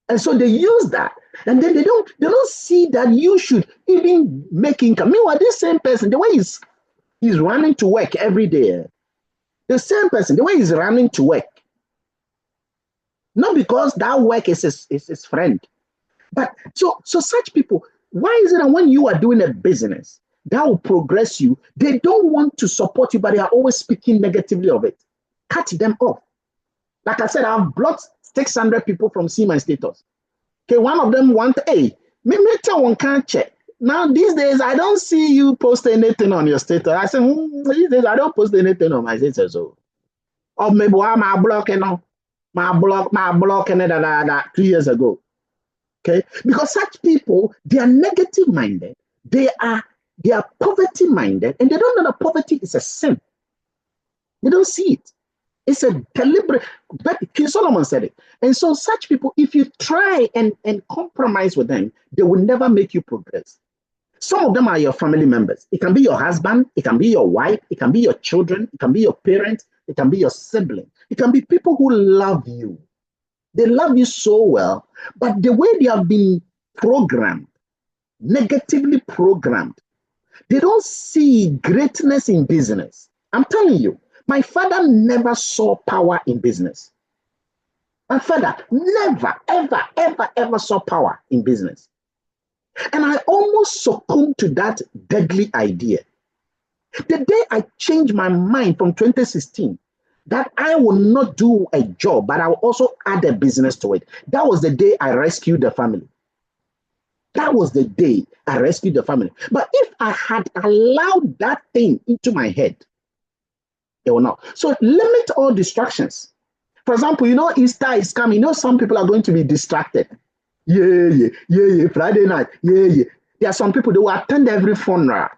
And so they use that, and then they don't see that you should even make income. Meanwhile, this same person, the way he's running to work every day, the same person, the way he's running to work, not because that work is his friend, but so such people, why is it that when you are doing a business that will progress you, they don't want to support you, but they are always speaking negatively of it? Cut them off. Like I said, I've blocked 600 people from seeing my status. Okay, one of them hey, me tell one can't check. Now these days I don't see you post anything on your status. I said, these days I don't post anything on my status. So, or maybe I'm blocking my blocking it that 2 years ago. Okay, because such people, they are negative minded, they are poverty minded, and they don't know that poverty is a sin. They don't see it. It's a deliberate, but King Solomon said it. And so such people, if you try and compromise with them, they will never make you progress. Some of them are your family members. It can be your husband, it can be your wife, it can be your children, it can be your parents, it can be your sibling. It can be people who love you. They love you so well, but the way they have been programmed, negatively programmed, they don't see greatness in business. I'm telling you, my father never saw power in business. My father never, ever, ever, ever saw power in business. And I almost succumbed to that deadly idea. The day I changed my mind from 2016, that I will not do a job, but I will also add a business to it. That was the day I rescued the family. That was the day I rescued the family. But if I had allowed that thing into my head, it will not. So limit all distractions. For example, Easter is coming. Some people are going to be distracted. Yeah, Friday night. Yeah. There are some people that will attend every funeral.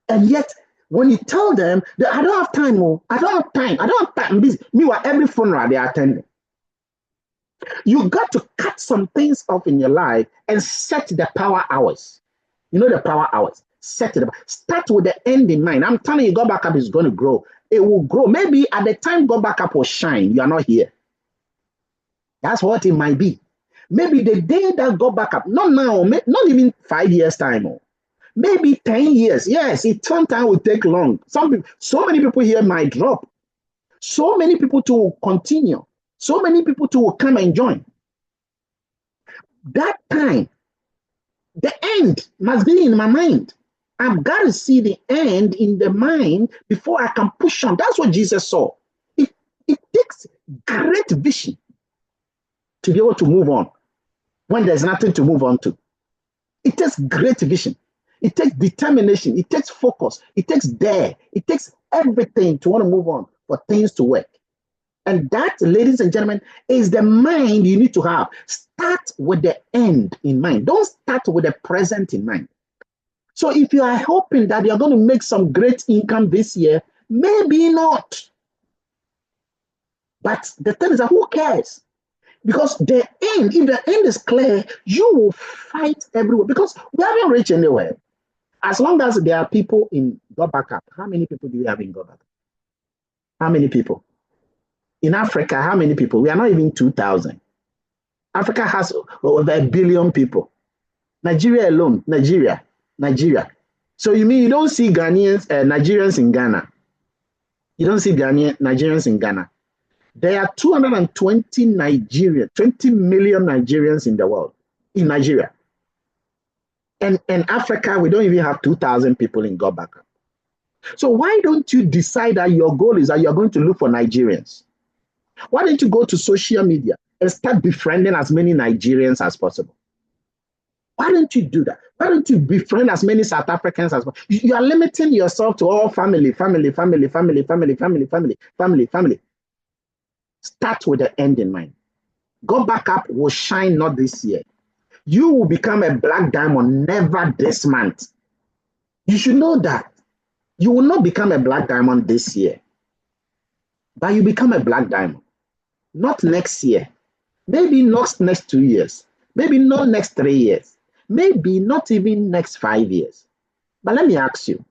And yet, when you tell them that I don't have time, I don't have time, I'm busy. Meanwhile, every funeral they are attending. You got to cut some things off in your life and set the power hours. The power hours. Set it up. Start with the end in mind. I'm telling you, God Backup is going to grow. It will grow. Maybe at the time God Backup will shine, you are not here. That's what it might be. Maybe the day that God Backup, not now, not even 5 years time, maybe 10 years. Yes, it sometimes will take long. So many people here might drop. So many people to continue. So many people to come and join. That time, the end must be in my mind. I've got to see the end in the mind before I can push on. That's what Jesus saw. It takes great vision to be able to move on when there's nothing to move on to. It takes great vision. It takes determination. It takes focus. It takes dare. It takes everything to want to move on for things to work. And that, ladies and gentlemen, is the mind you need to have. Start with the end in mind. Don't start with the present in mind. So if you are hoping that you're going to make some great income this year, maybe not. But the thing is that who cares? Because if the end is clear, you will fight everywhere. Because we haven't reached anywhere. As long as there are people in God Backup, how many people do we have in God Backup? How many people? In Africa, how many people? We are not even 2,000. Africa has over 1 billion people. Nigeria alone, Nigeria. So you mean you don't see Nigerians in Ghana? You don't see Nigerians in Ghana. There are 220 20 million Nigerians in the world, in Nigeria. And in Africa, we don't even have 2,000 people in God Backup. So why don't you decide that your goal is that you're going to look for Nigerians? Why don't you go to social media and start befriending as many Nigerians as possible. Why don't you do that? Why don't you befriend as many South Africans as possible? You are limiting yourself to all family, family, family, family, family, family, family, family, family. Start with the end in mind. Go back up will shine not this year. You will become a black diamond never this month. You should know that. You will not become a black diamond this year, but you become a black diamond. Not next year, maybe not next 2 years, maybe not next 3 years, maybe not even next 5 years. But let me ask you,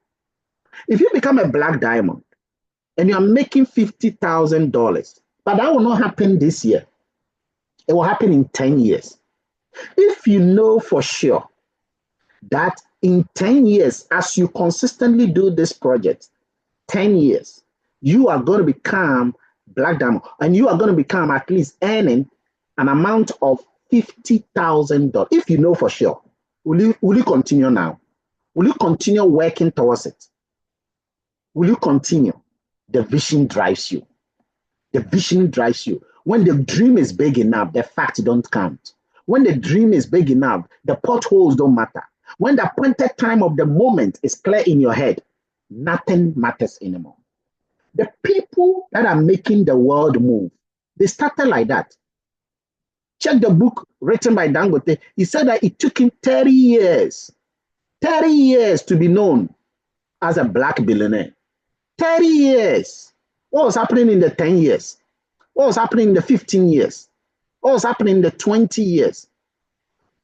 if you become a black diamond and you are making $50,000, but that will not happen this year, it will happen in 10 years. If you know for sure that in 10 years, as you consistently do this project, 10 years, you are going to become black diamond and you are going to become at least earning an amount of $50,000. If you know for sure, will you continue now? Will you continue working towards it? Will you continue? The vision drives you. The vision drives you. When the dream is big enough, the facts don't count. When the dream is big enough, the potholes don't matter. When the appointed time of the moment is clear in your head, nothing matters anymore. The people that are making the world move, they started like that. Check the book written by Dangote. He said that it took him 30 years to be known as a black billionaire. 30 years. What was happening in the 10 years? What was happening in the 15 years? What was happening in the 20 years?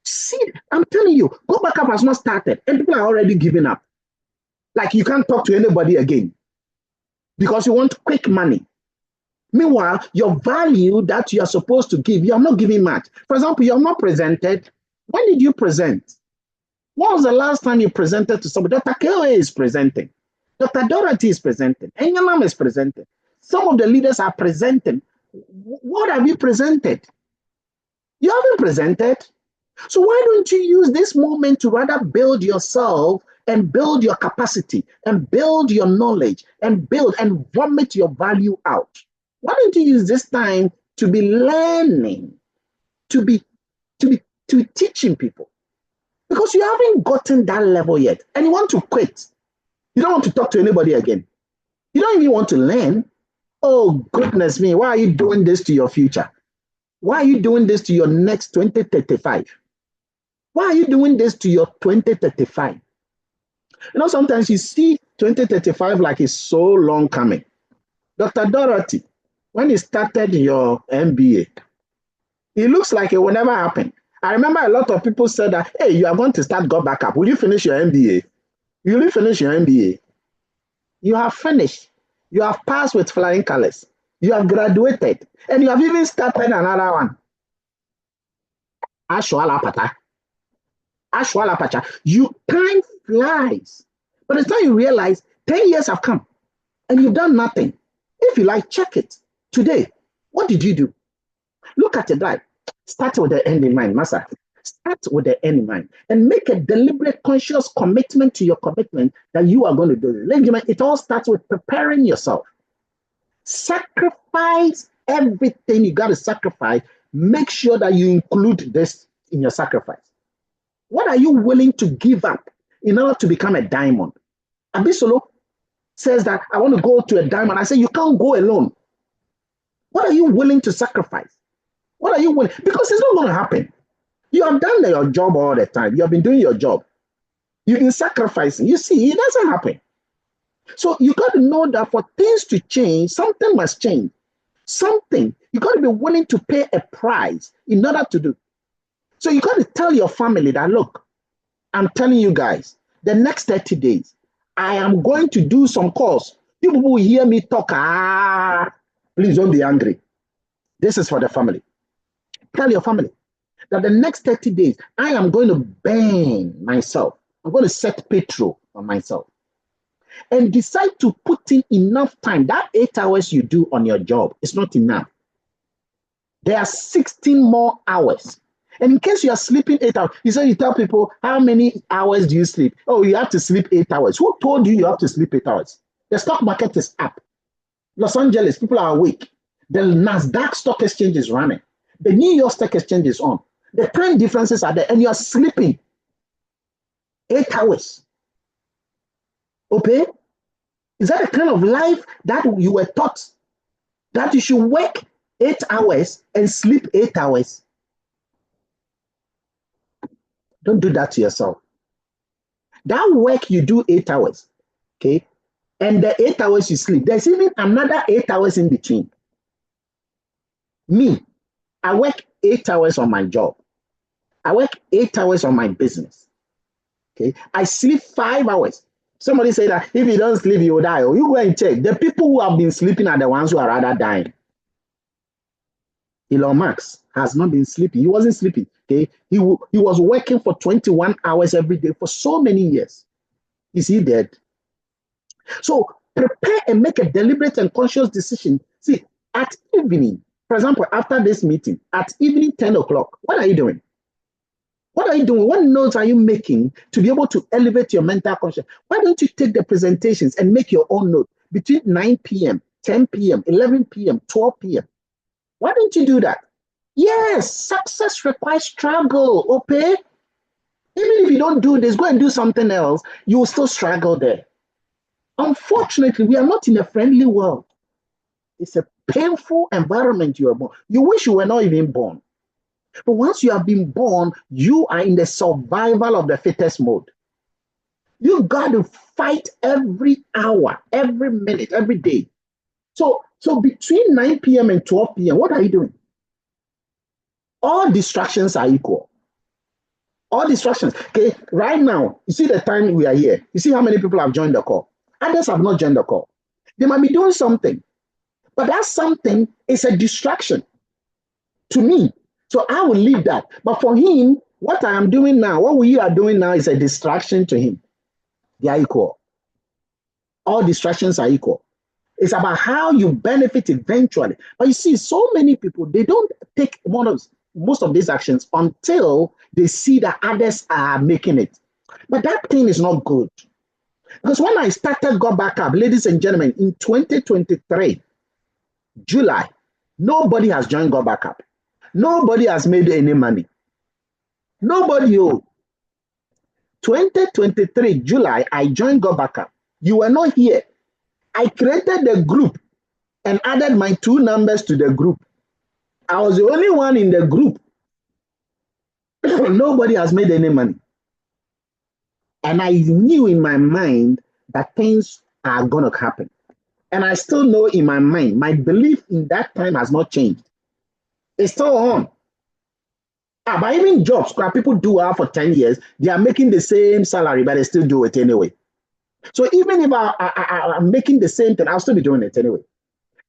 See, I'm telling you, Go Back Up has not started and people are already giving up. Like you can't talk to anybody again because you want quick money. Meanwhile, your value that you are supposed to give, you are not giving much. For example, you are not presented. When did you present? When was the last time you presented to somebody? Dr. KOA is presenting. Dr. Dorothy is presenting. Enyamam is presenting. Some of the leaders are presenting. What have you presented? You haven't presented. So why don't you use this moment to rather build yourself and build your capacity and build your knowledge and build and vomit your value out? Why don't you use this time to be learning, to be teaching people? Because you haven't gotten that level yet and you want to quit. You don't want to talk to anybody again. You don't even want to learn. Oh, goodness me, why are you doing this to your future? Why are you doing this to your next 2035? Why are you doing this to your 2035? You know, sometimes you see 2035 like it's so long coming. Dr. Dorothy, when you started your MBA, it looks like it will never happen. I remember a lot of people said that, hey, you are going to start Go Back Up. Will you finish your MBA? Will you finish your MBA? You have finished. You have passed with flying colors. You have graduated. And you have even started another one. Ashwala Pata. Ashwala Pacha. Time flies. By the time you realize 10 years have come and you've done nothing. If you like, check it. Today, what did you do? Look at it like, start with the end in mind, Massa. Start with the end in mind and make a deliberate, conscious commitment to your commitment that you are going to do it. It all starts with preparing yourself. Sacrifice everything you got to sacrifice. Make sure that you include this in your sacrifice. What are you willing to give up in order to become a diamond? Abisolo says that I want to go to a diamond. I say you can't go alone. What are you willing to sacrifice? What are you willing? Because it's not going to happen. You have done your job all the time. You have been doing your job. You've been sacrificing. You see, it doesn't happen. So you got to know that for things to change, something must change. Something. You got to be willing to pay a price in order to do. So you got to tell your family that, look, I'm telling you guys, the next 30 days, I am going to do some calls. You people will hear me talk. Please don't be angry. This is for the family. Tell your family that the next 30 days, I am going to burn myself. I'm going to set petrol on myself and decide to put in enough time. That 8 hours you do on your job is not enough. There are 16 more hours. And in case you are sleeping 8 hours, you tell people, how many hours do you sleep? Oh, you have to sleep 8 hours. Who told you you have to sleep 8 hours? The stock market is up. Los Angeles, people are awake. The Nasdaq stock exchange is running. The New York Stock Exchange is on. The time differences are there, and you are sleeping 8 hours. Okay? Is that the kind of life that you were taught? That you should work 8 hours and sleep 8 hours? Don't do that to yourself. That work you do 8 hours, okay? And the 8 hours you sleep, there's even another 8 hours in between. Me, I work 8 hours on my job. I work 8 hours on my business. Okay, I sleep 5 hours. Somebody say that if you don't sleep, you will die. Or you go and check. The people who have been sleeping are the ones who are rather dying. Elon Musk has not been sleeping. He wasn't sleeping. Okay, he was working for 21 hours every day for so many years. Is he dead? So prepare and make a deliberate and conscious decision. See, at evening, for example, after this meeting, at evening 10 o'clock, what are you doing? What are you doing? What notes are you making to be able to elevate your mental conscious? Why don't you take the presentations and make your own note between 9 p.m., 10 p.m., 11 p.m., 12 p.m.? Why don't you do that? Yes, success requires struggle, okay? Even if you don't do this, go and do something else, you will still struggle there. Unfortunately, we are not in a friendly world. It's a painful environment you are born. You wish you were not even born. But once you have been born, you are in the survival of the fittest mode. You got to fight every hour, every minute, every day. So between 9 p.m. and 12 p.m., what are you doing? All distractions are equal. All distractions. Okay, right now, you see the time we are here. You see how many people have joined the call. Others have not joined the call. They might be doing something, but that something is a distraction to me. So I will leave that. But for him, what I am doing now, what we are doing now is a distraction to him. They are equal. All distractions are equal. It's about how you benefit eventually. But you see, so many people, they don't take most of these actions until they see that others are making it. But that thing is not good. Because when I started Go Back Up, ladies and gentlemen, in 2023, July, nobody has joined Go Back Up. Nobody has made any money. Nobody. 2023, July, I joined Go Back Up. You were not here. I created the group and added my 2 numbers to the group. I was the only one in the group. Nobody has made any money. And I knew in my mind that things are going to happen. And I still know in my mind, my belief in that time has not changed. It's still on. But even jobs that people do for 10 years, they are making the same salary, but they still do it anyway. So even if I'm making the same thing, I'll still be doing it anyway.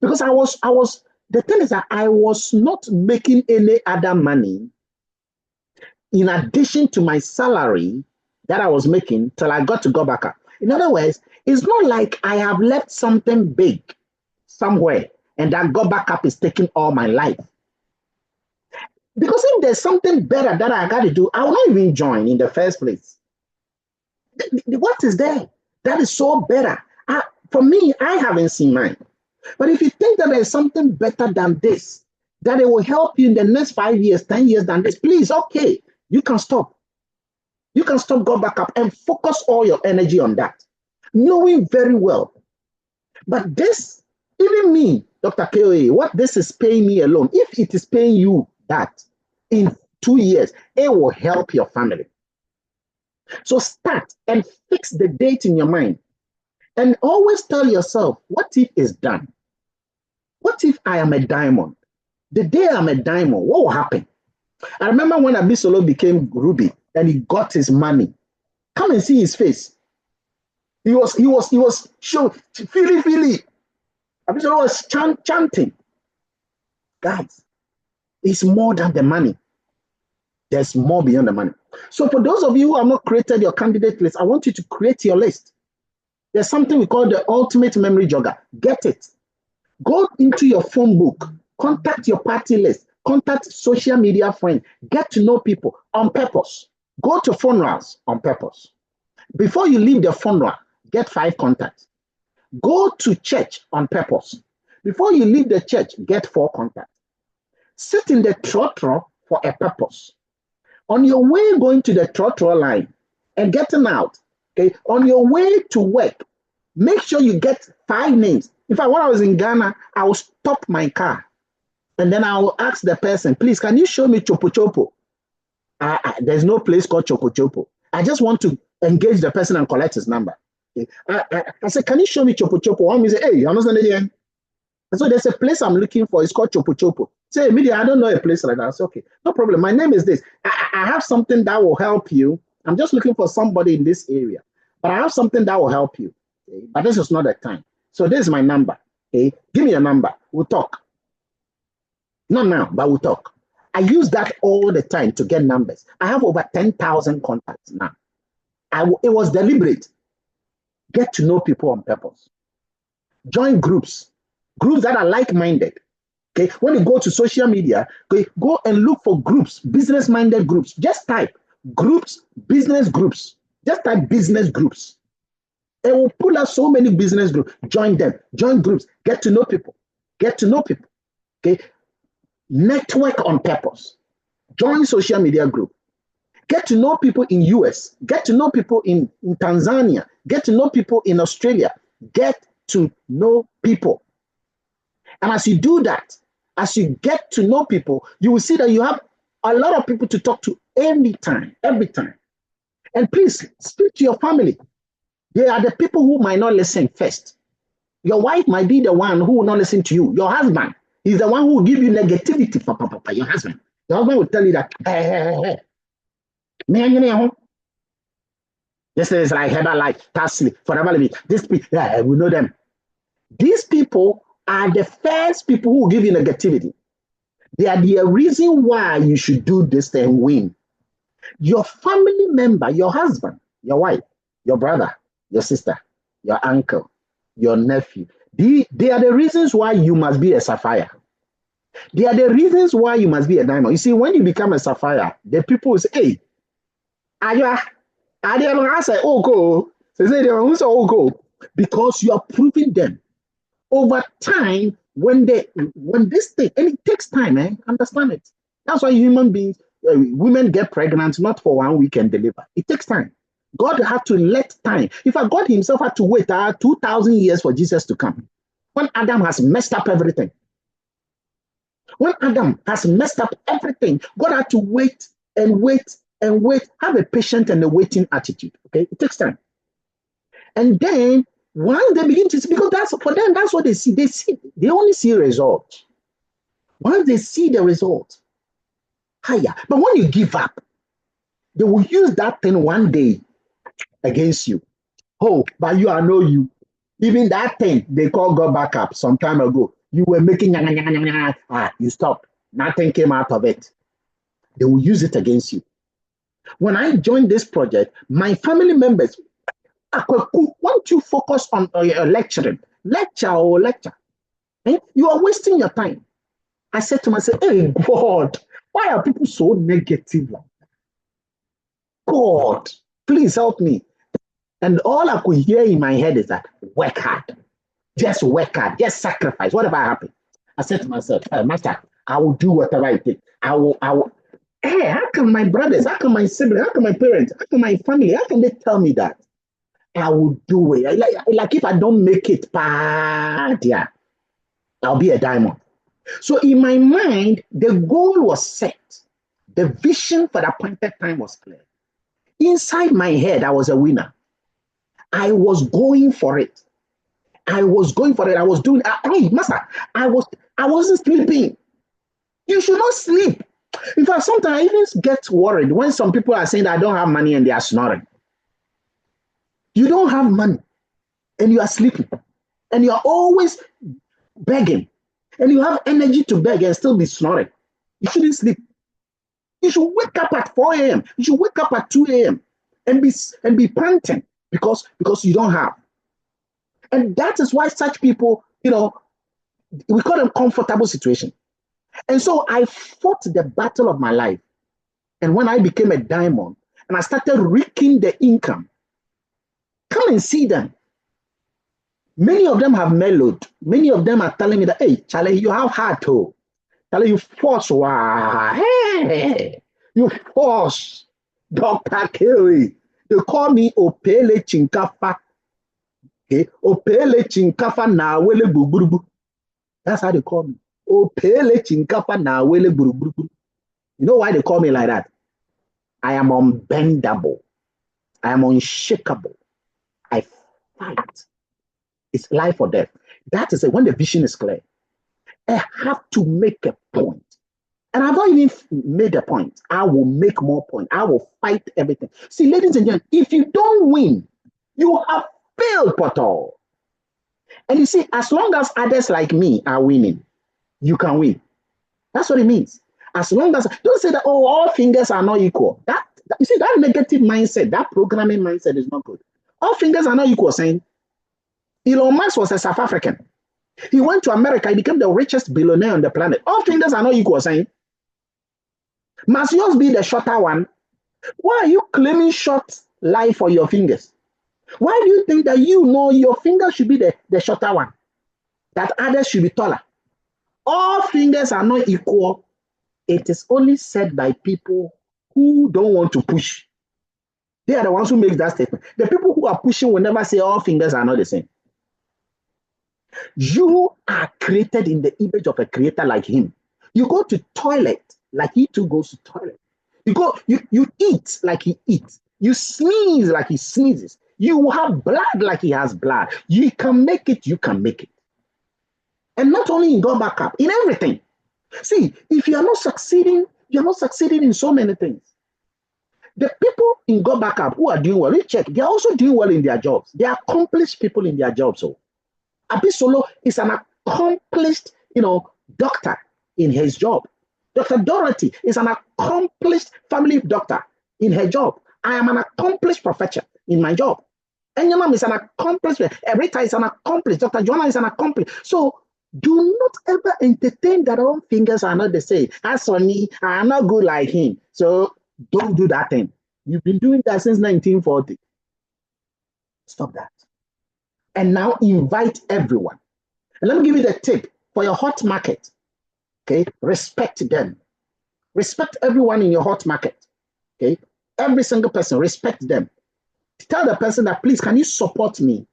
Because the thing is that I was not making any other money in addition to my salary that I was making till I got to Go Back Up. In other words, it's not like I have left something big somewhere and that Go Back Up is taking all my life. Because if there's something better that I got to do, I will not even join in the first place. What is there that is so better? For me, I haven't seen mine. But if you think that there's something better than this, that it will help you in the next 5 years, 10 years than this, please, okay, you can stop. You can stop, Go Back Up, and focus all your energy on that, knowing very well. But this, even me, Dr. KOA, what this is paying me alone, if it is paying you that in 2 years, it will help your family. So start and fix the date in your mind. And always tell yourself, what if it's done? What if I am a diamond? The day I'm a diamond, what will happen? I remember when Abisolo became Ruby and he got his money. Come and see his face. He was showing, Philly. Abisolo was chanting. Guys, it's more than the money. There's more beyond the money. So for those of you who have not created your candidate list, I want you to create your list. There's something we call the ultimate memory jogger. Get it. Go into your phone book. Contact your party list. Contact social media friends. Get to know people on purpose. Go to funerals on purpose. Before you leave the funeral, get 5 contacts. Go to church on purpose. Before you leave the church, get 4 contacts. sit in the trotro for a purpose. On your way going to the trotro line and getting out, okay, on your way to work, make sure you get 5 names. In fact, when I was in Ghana, I will stop my car and then I will ask the person, please, can you show me Chopo Chopo? There's no place called Chopo Chopo. I just want to engage the person and collect his number. Okay. I said, can you show me Chopo Chopo? One say, hey, you understand it again? And so there's a place I'm looking for. It's called Chopo Chopo. Say, media, I don't know a place like that. I said, okay, no problem. My name is this. I have something that will help you. I'm just looking for somebody in this area, but I have something that will help you. Okay? But this is not the time. So this is my number. Okay, give me a number. We'll talk. Not now, but we'll talk. I use that all the time to get numbers. I have over 10,000 contacts now. It was deliberate. Get to know people on purpose. Join groups that are like-minded. Okay, when you go to social media, okay, go and look for groups, business-minded groups. Just type groups, business groups. Just type business groups. It will pull out so many business groups. Join them. Join groups. Get to know people. Get to know people. Okay, network on purpose. Join social media group. Get to know people in US. Get to know people in Tanzania. Get to know people in Australia. Get to know people. And as you do that, as you get to know people, you will see that you have a lot of people to talk to anytime, every time. And please speak to your family. They are the people who might not listen first. Your wife might be the one who will not listen to you. Your husband is the one who will give you negativity. Your husband. Your husband will tell you that, hey. This is like Herbalife, Tasli, forever living. This people, yeah, we know them. These people are the first people who will give you negativity. They are the reason why you should do this and win. Your family member, your husband, your wife, your brother, your sister, your uncle, your nephew, they are the reasons why you must be a sapphire. They are the reasons why you must be a diamond. You see, when you become a sapphire, the people will say, hey, I say, oh, go. They say, oh, go. Because you are proving them. Over time, when this thing, and it takes time, understand it. That's why human beings, women get pregnant not for 1 week and deliver. It takes time. God had to let time. In fact, God himself had to wait 2,000 years for Jesus to come. When Adam has messed up everything. When Adam has messed up everything, God had to wait and wait and wait. Have a patient and a waiting attitude. Okay, it takes time. And then once they begin to see, because for them, that's what they see. They only see results. Once they see the result, higher. But when you give up, they will use that thing one day against you. Oh, but I know you. Even that thing they call God backup some time ago. You were making you stopped. Nothing came out of it. They will use it against you. When I joined this project, my family members, want you focus on lecturing, lecture. You are wasting your time. I said to myself, hey, God, why are people so negative like that? God, please help me. And all I could hear in my head is that, work hard. Just work hard. Just sacrifice. Whatever happens. I said to myself, Master, I will do whatever I take. I will. Hey, how can my brothers, how can my siblings, how can my parents, how can my family, how can they tell me that? I will do it. Like if I don't make it, yeah, I'll be a diamond. So in my mind, the goal was set. The vision for the appointed time was clear. Inside my head, I was a winner. I was going for it. I was doing. Hey, Master, I wasn't sleeping. You should not sleep. In fact, sometimes I even get worried when some people are saying that I don't have money and they are snoring. You don't have money and you are sleeping and you are always begging and you have energy to beg and still be snoring. You shouldn't sleep. You should wake up at 4 a.m. You should wake up at 2 a.m. and be panting because you don't have. And that is why such people, we call them comfortable situation. And so I fought the battle of my life. And when I became a diamond and I started reaping the income, come and see them. Many of them have mellowed. Many of them are telling me that, hey, Charlie, you have heart, oh. Tell you force why. Hey, you force Dr. Kelly. They call me Opele Chinkafa. Okay, Opele Chinkafa na wele buburubu. That's how they call me. Opele Chinkafa na wele buburubu. You know why they call me like that? I am unbendable. I am unshakable. I fight. It's life or death. That is it. When the vision is clear, I have to make a point. And I've not even made a point. I will make more points. I will fight everything. See, ladies and gentlemen, if you don't win, you have failed, Portal. And you see, as long as others like me are winning, you can win. That's what it means. As long as, don't say that, oh, all fingers are not equal. You see, that negative mindset, that programming mindset is not good. All fingers are not equal, saying Elon Musk was a South African. He went to America, he became the richest billionaire on the planet. All fingers are not equal, saying, must yours be the shorter one? Why are you claiming short life for your fingers? Why do you think that you know your finger should be the shorter one? That others should be taller? All fingers are not equal. It is only said by people who don't want to push. They are the ones who make that statement. The people who are pushing will never say all fingers are not the same. You are created in the image of a creator like him. You go to toilet like he too goes to toilet. You eat like he eats. You sneeze like he sneezes. You have blood like he has blood. You can make it, you can make it. And not only in God backup, in everything. See, if you are not succeeding, you're not succeeding in so many things. The people in God backup who are doing well, you check, they're also doing well in their jobs. They are accomplished people in their jobs. So Abisolo is an accomplished, doctor in his job. Dr. Dorothy is an accomplished family doctor in her job. I am an accomplished professor in my job. Enyamam is an accomplished, Rita is an accomplished, Dr. Joanna is an accomplished. So do not ever entertain that all fingers are not the same. As for me, I am not good like him. So don't do that thing. You've been doing that since 1940. Stop that. And now invite everyone. And let me give you the tip for your hot market. Okay, respect them. Respect everyone in your hot market. Okay, every single person, respect them. Tell the person that, please, can you support me?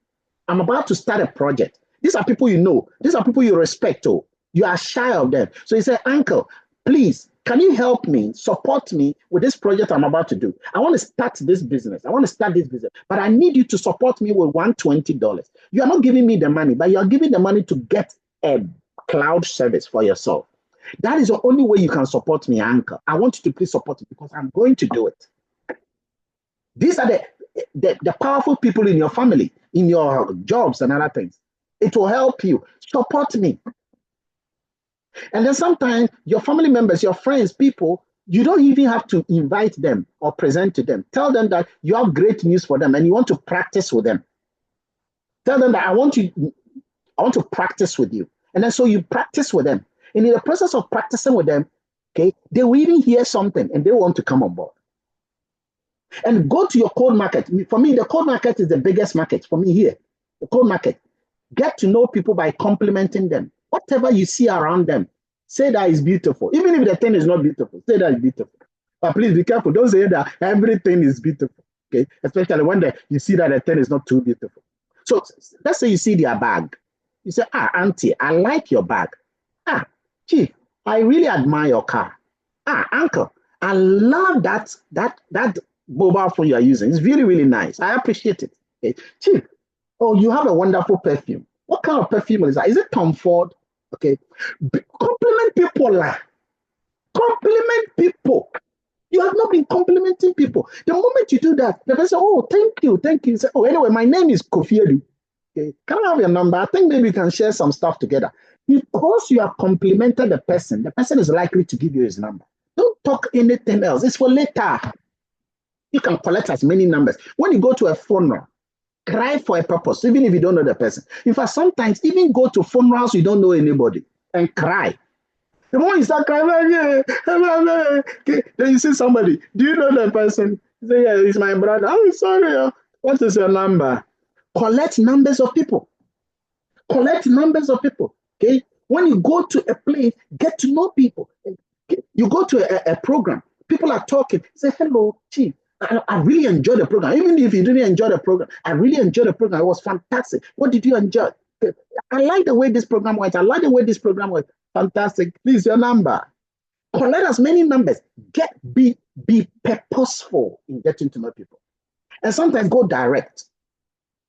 I'm about to start a project. These are people you know. These are people you respect. Oh, you are shy of them. So you say, uncle, please, can you help me, support me with this project I'm about to do? I want to start this business. But I need you to support me with $120. You are not giving me the money, but you are giving the money to get a cloud service for yourself. That is the only way you can support me, uncle. I want you to please support me because I'm going to do it. These are the powerful people in your family, in your jobs and other things. It will help you. Support me. And then sometimes your family members, your friends, people, you don't even have to invite them or present to them. Tell them that you have great news for them and you want to practice with them. Tell them that I want to practice with you. And then so you practice with them. And in the process of practicing with them, okay, they will even hear something and they want to come on board. And go to your cold market. For me, the cold market is the biggest market for me here. The cold market. Get to know people by complimenting them. Whatever you see around them, say that is beautiful. Even if the thing is not beautiful, say that is beautiful. But please be careful. Don't say that everything is beautiful. Okay, especially when you see that the thing is not too beautiful. So let's say you see their bag. You say, auntie, I like your bag. Chief, I really admire your car. Uncle, I love that mobile phone you are using. It's really, really nice. I appreciate it. Okay. Chief, oh, you have a wonderful perfume. What kind of perfume is that? Is it Tom Ford? Okay. Compliment people. Compliment people. You have not been complimenting people. The moment you do that, the person, oh, thank you. You say, oh, anyway, my name is Kofi Edu. Okay. Can I have your number? I think maybe we can share some stuff together. Because you have complimented the person is likely to give you his number. Don't talk anything else. It's for later. You can collect as many numbers. When you go to a funeral, cry for a purpose, even if you don't know the person. In fact, sometimes even go to funerals you don't know anybody and cry. The moment you start crying, okay, then you see somebody. Do you know the person? You say, yeah, he's my brother. I'm sorry. What is your number? Collect numbers of people. Okay? When you go to a place, get to know people. You go to a program, people are talking. Say, hello, chief. I really enjoyed the program. Even if you didn't enjoy the program, I really enjoyed the program. It was fantastic. What did you enjoy? I like the way this program went. I like the way this program was. Fantastic. Please, your number. Collect as many numbers. Be purposeful in getting to know people. And sometimes go direct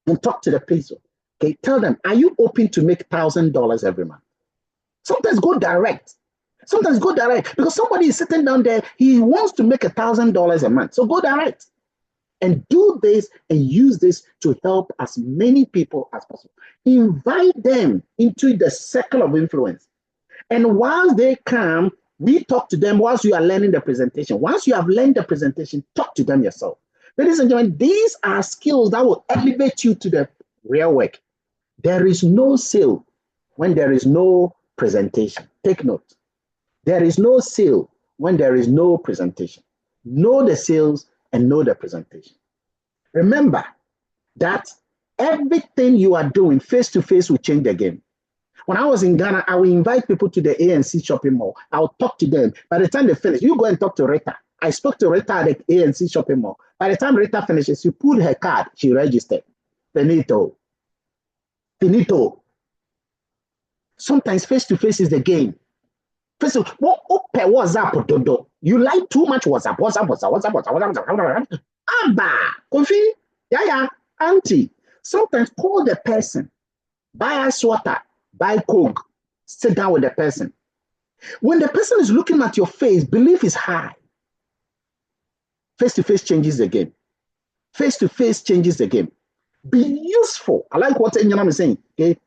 and talk to the person. Okay, tell them, are you open to make $1,000 every month? Sometimes go direct. Sometimes go direct because somebody is sitting down there, he wants to make $1,000 a month. So go direct and do this and use this to help as many people as possible. Invite them into the circle of influence. And once they come, we talk to them whilst you are learning the presentation. Once you have learned the presentation, talk to them yourself. Ladies and gentlemen, these are skills that will elevate you to the real work. There is no sale when there is no presentation. Take note. There is no sale when there is no presentation. Know the sales and know the presentation. Remember that everything you are doing face-to-face will change the game. When I was in Ghana, I would invite people to the ANC shopping mall. I'll talk to them. By the time they finish, you go and talk to Rita. I spoke to Rita at the ANC shopping mall. By the time Rita finishes, you pull her card, she registered. Finito. Finito. Sometimes face-to-face is the game. First of all, open WhatsApp. You like too much WhatsApp. WhatsApp. Abba, Kofi, yeah, auntie. Sometimes call the person, buy ice water, buy Coke, sit down with the person. When the person is looking at your face, belief is high. Face-to-face changes the game. Face-to-face changes the game. Be useful. I like what Enyanam is saying. Okay?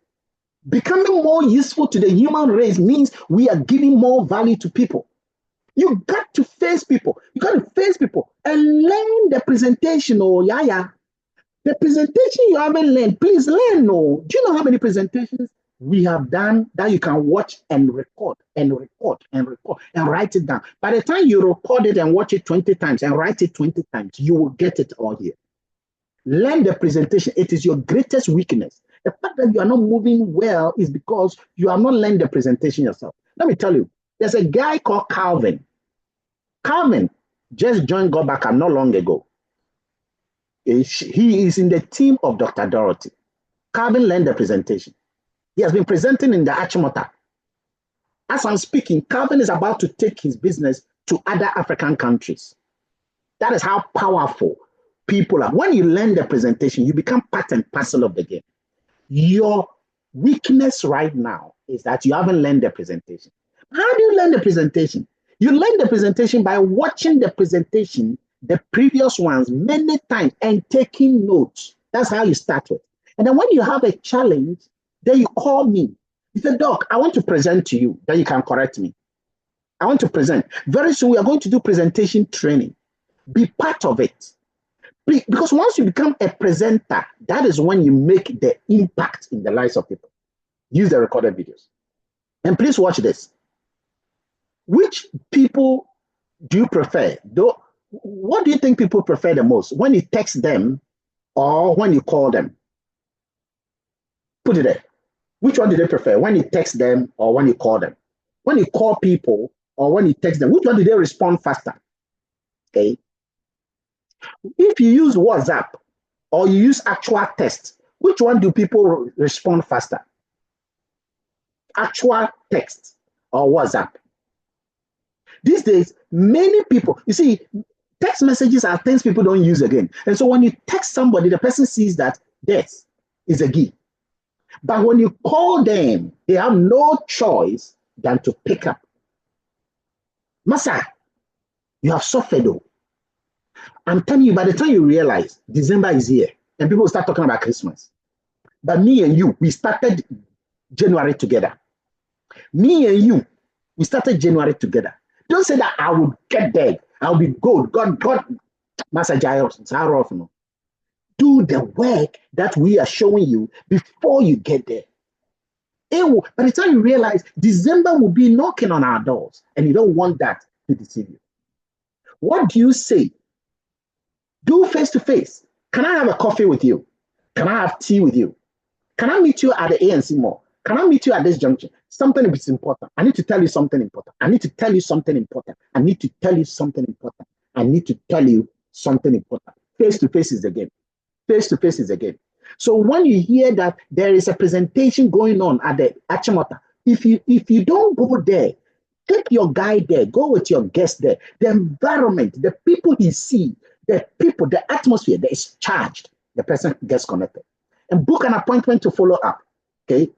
Becoming more useful to the human race means we are giving more value to people. You got to face people. You got to face people and learn the presentation. Oh, yeah. The presentation you haven't learned, please learn. No. Do you know how many presentations we have done that you can watch and record and write it down? By the time you record it and watch it 20 times and write it 20 times, you will get it all here. Learn the presentation. It is your greatest weakness. The fact that you are not moving well is because you are not learning the presentation yourself. Let me tell you, there's a guy called Calvin. Calvin just joined Gobaka not long ago. He is in the team of Dr. Dorothy. Calvin learned the presentation. He has been presenting in the Achimota. As I'm speaking, Calvin is about to take his business to other African countries. That is how powerful people are. When you learn the presentation, you become part and parcel of the game. Your weakness right now is that you haven't learned the presentation. How do you learn the presentation? You learn the presentation by watching the presentation, the previous ones, many times and taking notes. That's how you start with. And then when you have a challenge, then you call me. You say, Doc, I want to present to you. Then you can correct me. I want to present. Very soon we are going to do presentation training. Be part of it. Because once you become a presenter, that is when you make the impact in the lives of people. Use the recorded videos. And please watch this. Which people do you prefer? What do you think people prefer the most? When you text them or when you call them? Put it there. Which one do they prefer? When you text them or when you call them? When you call people or when you text them, which one do they respond faster? Okay. If you use WhatsApp or you use actual text, which one do people respond faster? Actual text or WhatsApp? These days, many people, you see, text messages are things people don't use again. And so when you text somebody, the person sees that this is a gift. But when you call them, they have no choice than to pick up. Masa, you have suffered though. I'm telling you, by the time you realize December is here and people start talking about Christmas. But me and you, we started January together. Me and you, we started January together. Don't say that I will get there. I'll be good. God, Master Jairus, do the work that we are showing you before you get there. By the time you realize December will be knocking on our doors and you don't want that to deceive you. What do you say? Do face-to-face. Can I have a coffee with you? Can I have tea with you? Can I meet you at the ANC mall? Can I meet you at this junction? Something is important. I need to tell you something important. I need to tell you something important. I need to tell you something important. I need to tell you something important. Face to face is the game. Face to face is the game. So when you hear that there is a presentation going on at the Achimota, if you don't go there, take your guy there, go with your guest there. The environment, the people he see, the people, the atmosphere that is charged, the person gets connected. And book an appointment to follow up. Okay?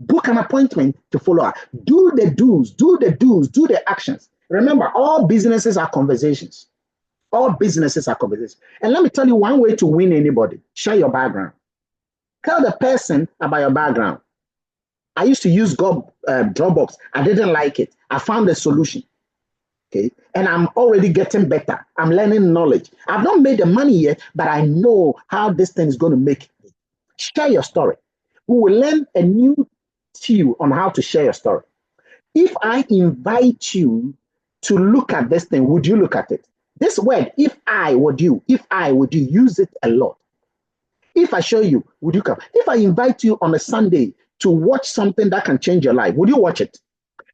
Book an appointment to follow up. Do the do's, do the actions. Remember, all businesses are conversations. All businesses are conversations. And let me tell you one way to win anybody. Share your background. Tell the person about your background. I used to use Dropbox. I didn't like it. I found a solution. Okay. And I'm already getting better. I'm learning knowledge. I've not made the money yet, but I know how this thing is going to make it. Share your story. We will learn a new tool on how to share your story. If I invite you to look at this thing, would you look at it? This word, if I would you, use it a lot. If I show you, would you come? If I invite you on a Sunday to watch something that can change your life, would you watch it?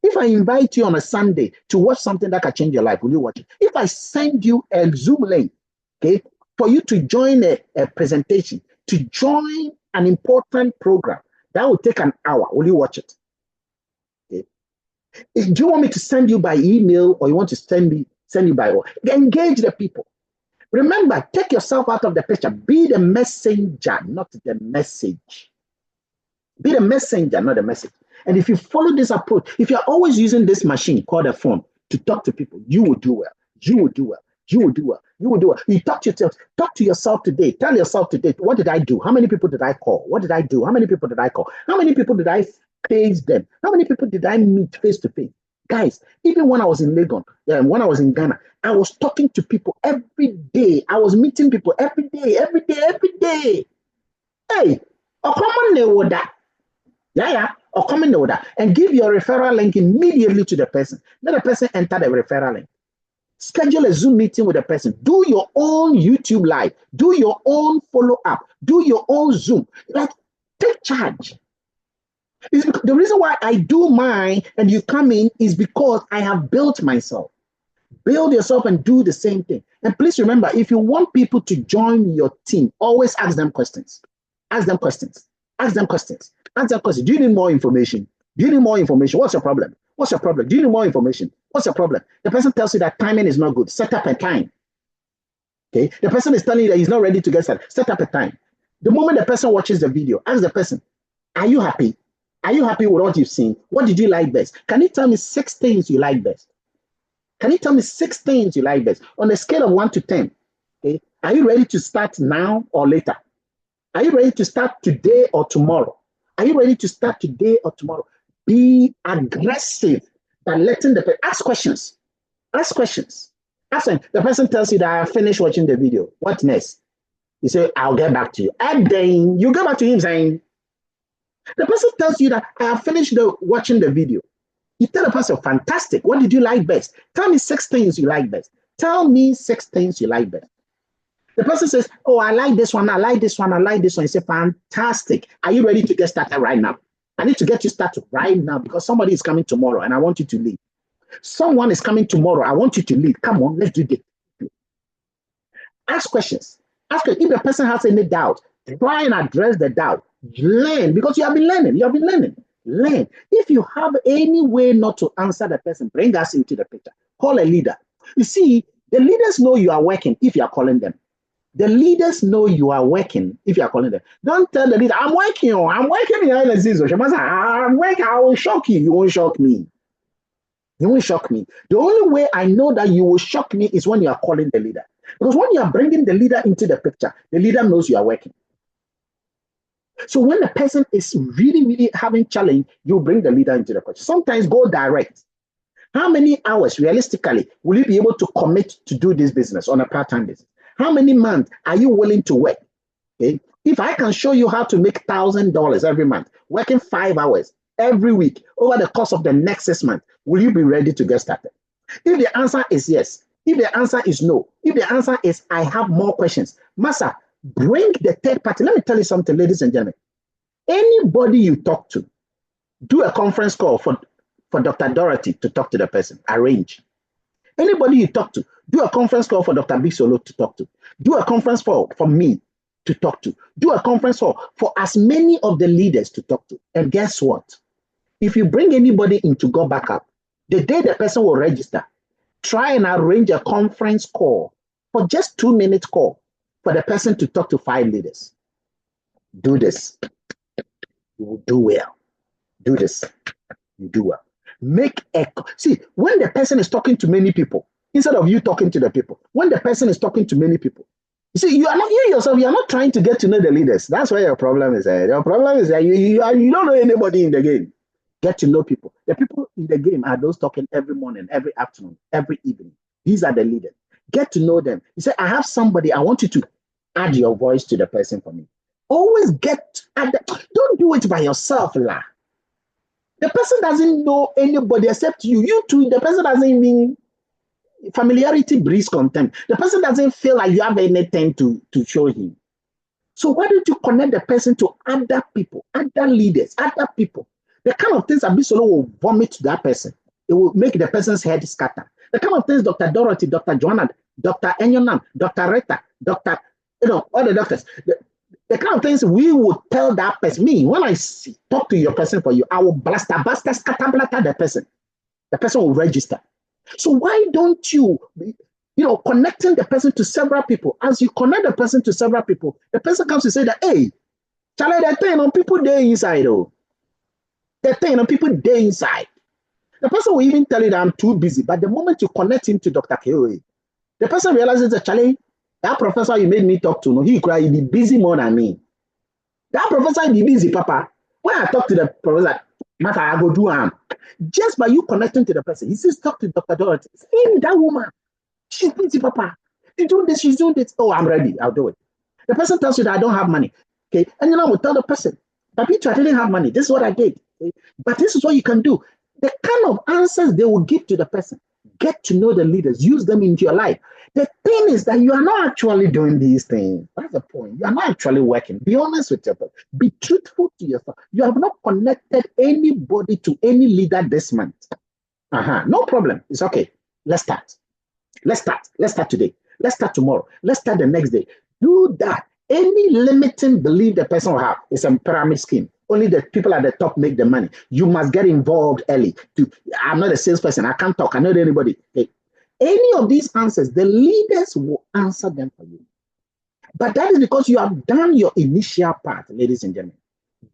If I invite you on a Sunday to watch something that can change your life, will you watch it? If I send you a Zoom link, okay, for you to join a presentation, to join an important program, that will take an hour, will you watch it? Okay. Do you want me to send you by email or you want to send you by what? Engage the people. Remember, take yourself out of the picture. Be the messenger, not the message. Be the messenger, not the message. And if you follow this approach, if you're always using this machine called a phone to talk to people, you will do well. You will do well. You will do well. You will do well. You talk to yourself today. Tell yourself today, what did I do? How many people did I call? What did I do? How many people did I call? How many people did I face them? How many people did I meet face to face? Guys, even when I was in Lagos, when I was in Ghana, I was talking to people every day. I was meeting people every day. Hey, or come on with that. Yeah, or come in with that. And give your referral link immediately to the person. Let the person enter the referral link. Schedule a Zoom meeting with the person. Do your own YouTube live. Do your own follow-up. Do your own Zoom. Like, take charge. The reason why I do mine and you come in is because I have built myself. Build yourself and do the same thing. And please remember, if you want people to join your team, always ask them questions. Ask them questions. Ask them questions. Ask them questions. Do you need more information? Do you need more information? What's your problem? What's your problem? Do you need more information? What's your problem? The person tells you that timing is not good. Set up a time. Okay. The person is telling you that he's not ready to get started. Set up a time. The moment the person watches the video, ask the person, are you happy? Are you happy with what you've seen? What did you like best? Can you tell me 6 things you like best? Can you tell me 6 things you like best? On a scale of 1 to 10, okay? Are you ready to start now or later? Are you ready to start today or tomorrow? Are you ready to start today or tomorrow? Be aggressive by letting the person ask questions. Ask questions. Ask them. The person tells you that I finished watching the video. What next? You say, I'll get back to you. And then you go back to him saying, the person tells you that I have finished watching the video. You tell the person, fantastic. What did you like best? Tell me 6 things you like best. Tell me 6 things you like best. The person says, oh, I like this one. I like this one. I like this one. You say, fantastic. Are you ready to get started right now? I need to get you started right now because somebody is coming tomorrow and I want you to lead. Someone is coming tomorrow. I want you to lead. Come on, let's do this. Ask questions. Ask if the person has any doubt. Try and address the doubt. Learn because you have been learning. Learn. If you have any way not to answer the person, bring us into the picture. Call a leader. You see, the leaders know you are working if you are calling them. The leaders know you are working if you are calling them. Don't tell the leader, I'm working behind the scenes. I'm working. I will shock you. You won't shock me. You won't shock me. The only way I know that you will shock me is when you are calling the leader. Because when you are bringing the leader into the picture, the leader knows you are working. So when the person is really having challenge, you bring the leader into the picture. Sometimes go direct. How many hours realistically will you be able to commit to do this business on a part-time basis? How many months are you willing to work? Okay? If I can show you how to make $1,000 every month, working 5 hours every week over the course of the next 6 months, will you be ready to get started? If the answer is yes, if the answer is no, if the answer is I have more questions, Masa, bring the third party. Let me tell you something, ladies and gentlemen. Anybody you talk to, Do a conference call for Dr. Dorothy to talk to the person. Arrange. Anybody you talk to, do a conference call for Dr. Bisolo to talk to. Do a conference call for me to talk to. Do a conference call for as many of the leaders to talk to. And guess what? If you bring anybody into Go Backup, the day the person will register, try and arrange a conference call for just 2 minute call for the person to talk to 5 leaders. Do this. You will do well. Do this. You do well. See, when the person is talking to many people, instead of you talking to the people, when the person is talking to many people, you see, you yourself, you are not trying to get to know the leaders. That's where your problem is. Your problem is that you don't know anybody in the game. Get to know people. The people in the game are those talking every morning, every afternoon, every evening. These are the leaders. Get to know them. You say, I have somebody, I want you to add your voice to the person for me. Always don't do it by yourself, lah. The person doesn't know anybody except you. You too, the person doesn't even, familiarity breeds contempt. The person doesn't feel like you have anything to show him. So why don't you connect the person to other people, other leaders, other people? The kind of things Abisolo will vomit to that person. It will make the person's head scatter. The kind of things Dr. Dorothy, Dr. Joanna, Dr. Enyonam, Dr. Rita, Dr. All the doctors, the kind of things we would tell that person. Me, when I talk to your person for you, I will scatter the person. The person will register. So why don't you, connecting the person to several people? As you connect the person to several people, the person comes to say that, hey, Charlie, that thing on people there inside, oh. That thing on people there inside. The person will even tell you that I'm too busy. But the moment you connect him to Dr. KOA, the person realizes that, Charlie, that professor you made me talk to, he be busy more than me. That professor be busy, Papa. When I talk to the professor, matter, I go do him. Just by you connecting to the person, he says, talk to Dr. Dorothy. Hey, that woman, she's busy, Papa. She's doing this, she's doing this. Oh, I'm ready. I'll do it. The person tells you that I don't have money. Okay. And I will tell the person, Papito, I didn't have money. This is what I did. Okay? But this is what you can do. The kind of answers they will give to the person. Get to know the leaders, use them into your life. The thing is that you are not actually doing these things. That's the point. You are not actually working. Be honest with yourself. Be truthful to yourself. You have not connected anybody to any leader this month. No problem. It's okay. Let's start. Let's start today. Let's start tomorrow. Let's start the next day. Do that. Any limiting belief the person will have is a pyramid scheme. Only the people at the top make the money. You must get involved early. I'm not a salesperson. I can't talk. I know anybody. Okay. Any of these answers, the leaders will answer them for you. But that is because you have done your initial part, ladies and gentlemen.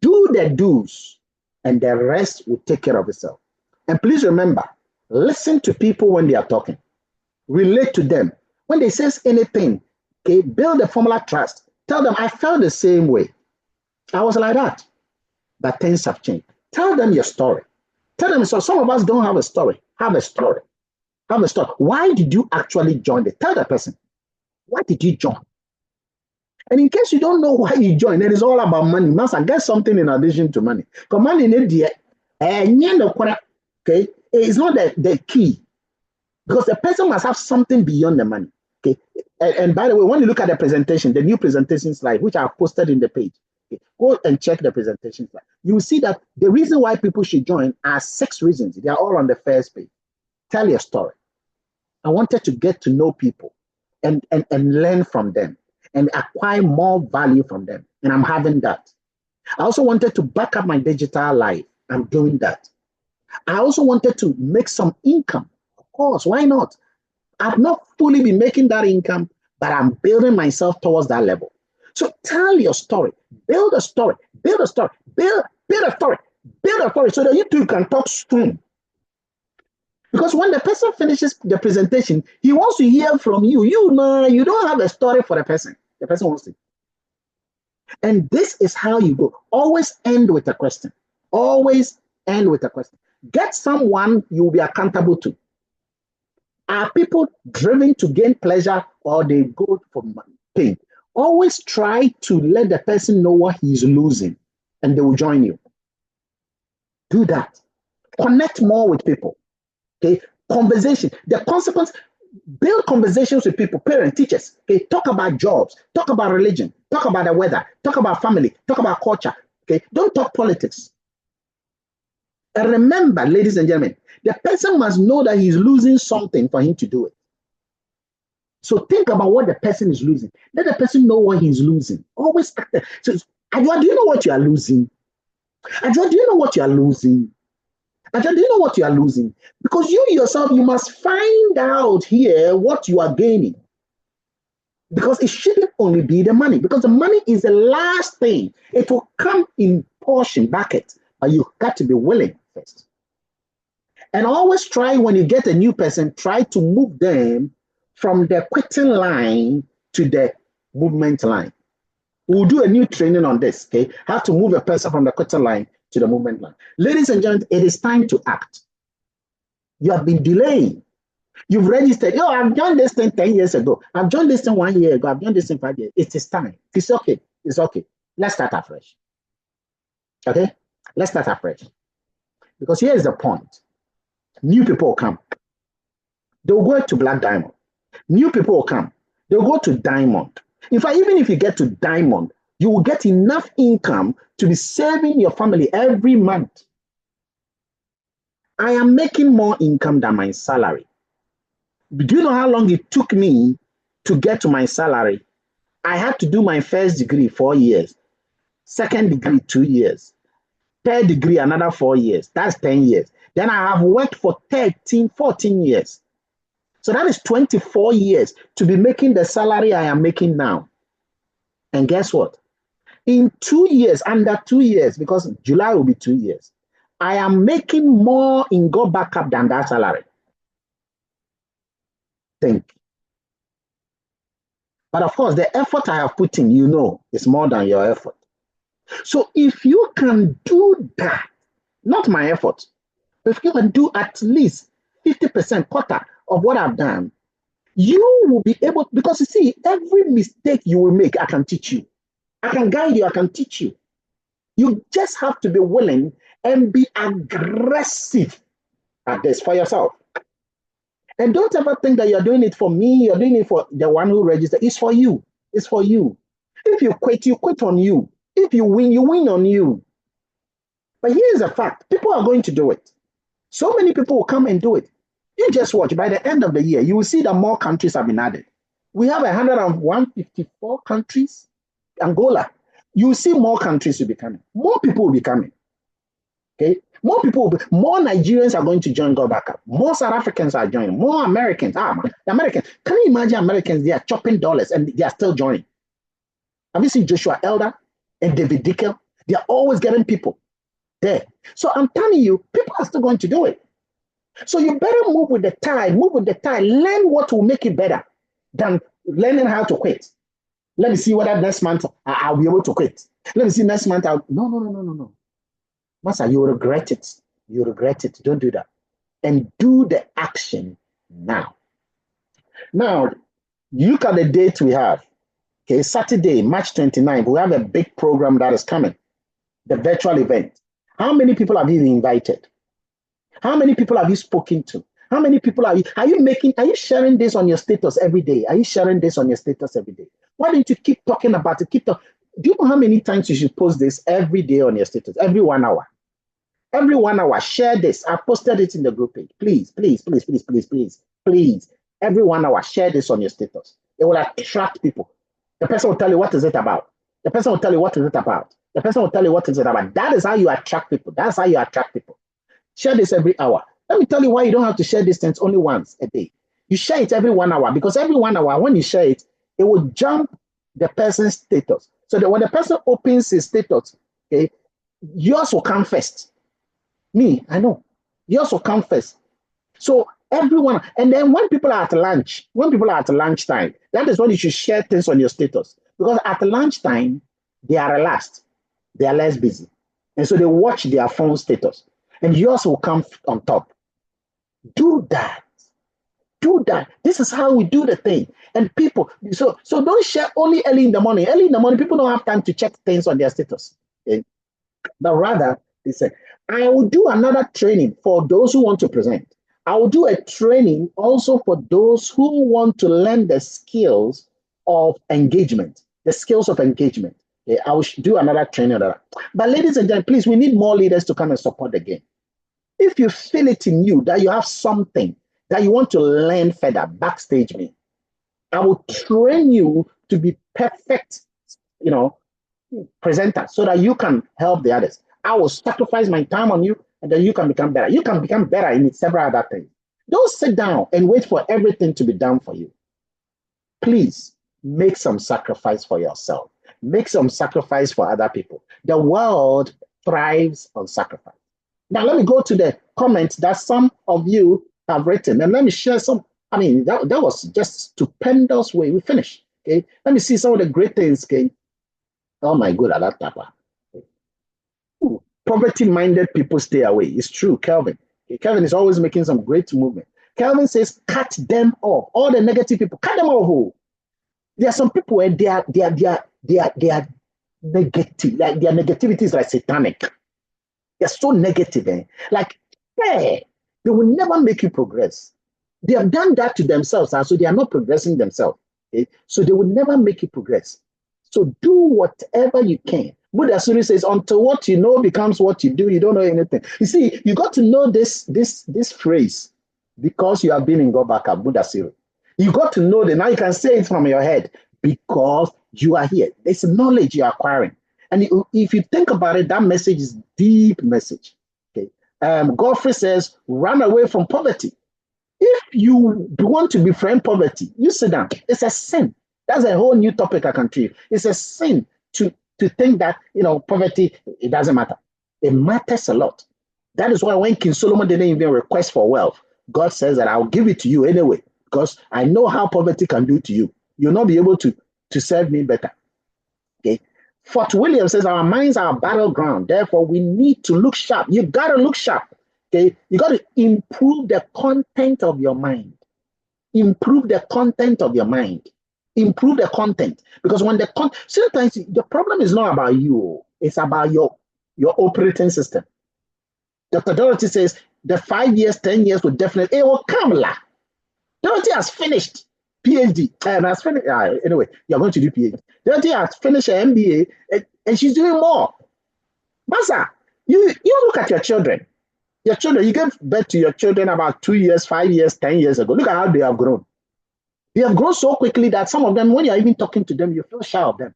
Do the do's, and the rest will take care of itself. And please remember, listen to people when they are talking. Relate to them. When they say anything, okay, build a formula trust. Tell them, I felt the same way. I was like that. But things have changed. Tell them your story. Tell them, so some of us don't have a story. Have a story. Have a story. Why did you actually join it? Tell the person, why did you join? And in case you don't know why you joined, it is all about money. You must get something in addition to money. Because money in India, okay, it's not the key. Because the person must have something beyond the money. Okay. And by the way, when you look at the presentation, the new presentation slide, which I have posted in the page, okay, go and check the presentation slide. You will see that the reason why people should join are 6 reasons. They are all on the first page. Tell your story. I wanted to get to know people and learn from them and acquire more value from them. And I'm having that. I also wanted to back up my digital life. I'm doing that. I also wanted to make some income. Of course, why not? I've not fully been making that income, but I'm building myself towards that level. So tell your story. Build a story. Build a story. Build a story. Build a story so that you two can talk soon. Because when the person finishes the presentation, he wants to hear from you. You don't have a story for the person. The person wants it. And this is how you go. Always end with a question. Always end with a question. Get someone you will be accountable to. Are people driven to gain pleasure or they go for pain? Always try to let the person know what he's losing and they will join you. Do that. Connect more with people. Okay, conversation. The consequence, build conversations with people, parents, teachers. Okay, talk about jobs, talk about religion, talk about the weather, talk about family, talk about culture. Okay, don't talk politics. And remember, ladies and gentlemen, the person must know that he's losing something for him to do it. So think about what the person is losing. Let the person know what he's losing. Always act. So, Adwa, do you know what you are losing? Adwa, do you know what you are losing? Adwa, do you know what you are losing? Because you yourself, you must find out here what you are gaining. Because it shouldn't only be the money, because the money is the last thing. It will come in portion bucket, but you got to be willing first. And always try, when you get a new person, try to move them from the quitting line to the movement line. We'll do a new training on this, okay? How to move a person from the quitting line to the movement line. Ladies and gentlemen, it is time to act. You have been delaying. You've registered. Oh, I've done this thing 10 years ago. I've done this thing 1 year ago. I've done this thing 5 years. It is time. It's okay. It's okay. Let's start afresh. Okay? Let's start afresh. Because here is the point. New people will come. They'll go to Black Diamond. New people will come. They'll go to Diamond. In fact, even if you get to Diamond, you will get enough income to be saving your family every month. I am making more income than my salary. Do you know how long it took me to get to my salary? I had to do my first degree 4 years, second degree 2 years, third degree another 4 years. That's 10 years. Then I have worked for 13, 14 years. So that is 24 years to be making the salary I am making now. And guess what? In 2 years, under 2 years, because July will be 2 years, I am making more in Go Backup than that salary. Think. But of course, the effort I have put in, you know, is more than your effort. So if you can do that, not my effort, if you can do at least 50%, quarter of what I've done, you will be able, because you see, every mistake you will make, I can teach you. I can guide you, I can teach you. You just have to be willing and be aggressive at this for yourself. And don't ever think that you're doing it for me, you're doing it for the one who registered. It's for you. It's for you. If you quit on you. If you win on you. But here's a fact. People are going to do it. So many people will come and do it. You just watch. By the end of the year, you will see that more countries have been added. We have 154 countries. Angola. You will see more countries will be coming. More people will be coming. Okay? More Nigerians are going to join Go Backup. More South Africans are joining. More Americans. The Americans. Can you imagine Americans? They are chopping dollars and they are still joining. Have you seen Joshua Elder and David Dickel? They are always getting people there. So I'm telling you, people are still going to do it. So you better move with the tide. Move with the tide. Learn what will make it better than learning how to quit. Let me see whether next month I'll be able to quit. Let me see next month. No. Master, you regret it. You regret it. Don't do that. And do the action now. Now, look at the date we have. Okay, Saturday, March 29th, we have a big program that is coming. The virtual event. How many people have you invited? How many people have you spoken to? How many people are you sharing this on your status every day? Are you sharing this on your status every day? Why don't you keep talking about it? Do you know how many times you should post this every day on your status? Every 1 hour. Every 1 hour, share this. I posted it in the group page. Please. Every 1 hour, share this on your status. It will attract people. The person will tell you, what is it about? The person will tell you, what is it about? The person will tell you, what is it about? That is how you attract people. That's how you attract people. Share this every hour. Let me tell you why you don't have to share this things only once a day. You share it every 1 hour, because every 1 hour, when you share it, it will jump the person's status. So that when the person opens his status, okay, yours will come first. Me, I know. Yours will come first. So everyone, and then when people are at lunchtime, that is when you should share things on your status. Because at lunchtime, they are relaxed. They are less busy. And so they watch their phone status. And yours will come on top. Do that. Do that. This is how we do the thing. And people, so don't share only early in the morning. Early in the morning, people don't have time to check things on their status. Okay? But rather, they say, I will do another training for those who want to present. I will do a training also for those who want to learn the skills of engagement. The skills of engagement. Okay? I will do another training on that. But ladies and gentlemen, please, we need more leaders to come and support the game. If you feel it in you that you have something that you want to learn further, backstage me. I will train you to be perfect, presenter so that you can help the others. I will sacrifice my time on you and then you can become better. You can become better in several other things. Don't sit down and wait for everything to be done for you. Please make some sacrifice for yourself. Make some sacrifice for other people. The world thrives on sacrifice. Now, let me go to the comments that some of you have written and let me share some. I mean, that was just stupendous way. We finished. Okay. Let me see some of the great things. Okay. Oh my God, that tapa. Poverty-minded people stay away. It's true, Kelvin. Okay, Kelvin is always making some great movement. Kelvin says, cut them off. All the negative people, cut them off. Oh. There are some people where they are negative. Like their negativity is like satanic. They're so negative. Like, hey, they will never make you progress. They have done that to themselves, so they are not progressing themselves. Okay? So they will never make you progress. So do whatever you can. Buddha Suri says, until what you know becomes what you do, you don't know anything. You see, you got to know this phrase because you have been in Gobaka, Buddha Suri. You got to know that now you can say it from your head because you are here. There's knowledge you're acquiring. And if you think about it, that message is deep message. Okay. Godfrey says, run away from poverty. If you want to befriend poverty, you sit down. It's a sin. That's a whole new topic I can treat. It's a sin to think that, poverty, it doesn't matter. It matters a lot. That is why when King Solomon didn't even request for wealth, God says that I'll give it to you anyway, because I know how poverty can do to you. You'll not be able to serve me better. Okay. Fort William says our minds are a battleground. Therefore, we need to look sharp. You got to look sharp. Okay. You got to improve the content of your mind. Improve the content of your mind. Improve the content. Because when sometimes the problem is not about you, it's about your operating system. Dr. Dorothy says the 5 years, 10 years will definitely, it will come. Dorothy has finished PhD and has finished. Anyway, you're going to do PhD. Dorothy has finished her MBA and she's doing more. Masa, you look at your children. Your children, you gave birth to your children about 2 years, 5 years, 10 years ago. Look at how they have grown. They have grown so quickly that some of them, when you're even talking to them, you feel shy of them.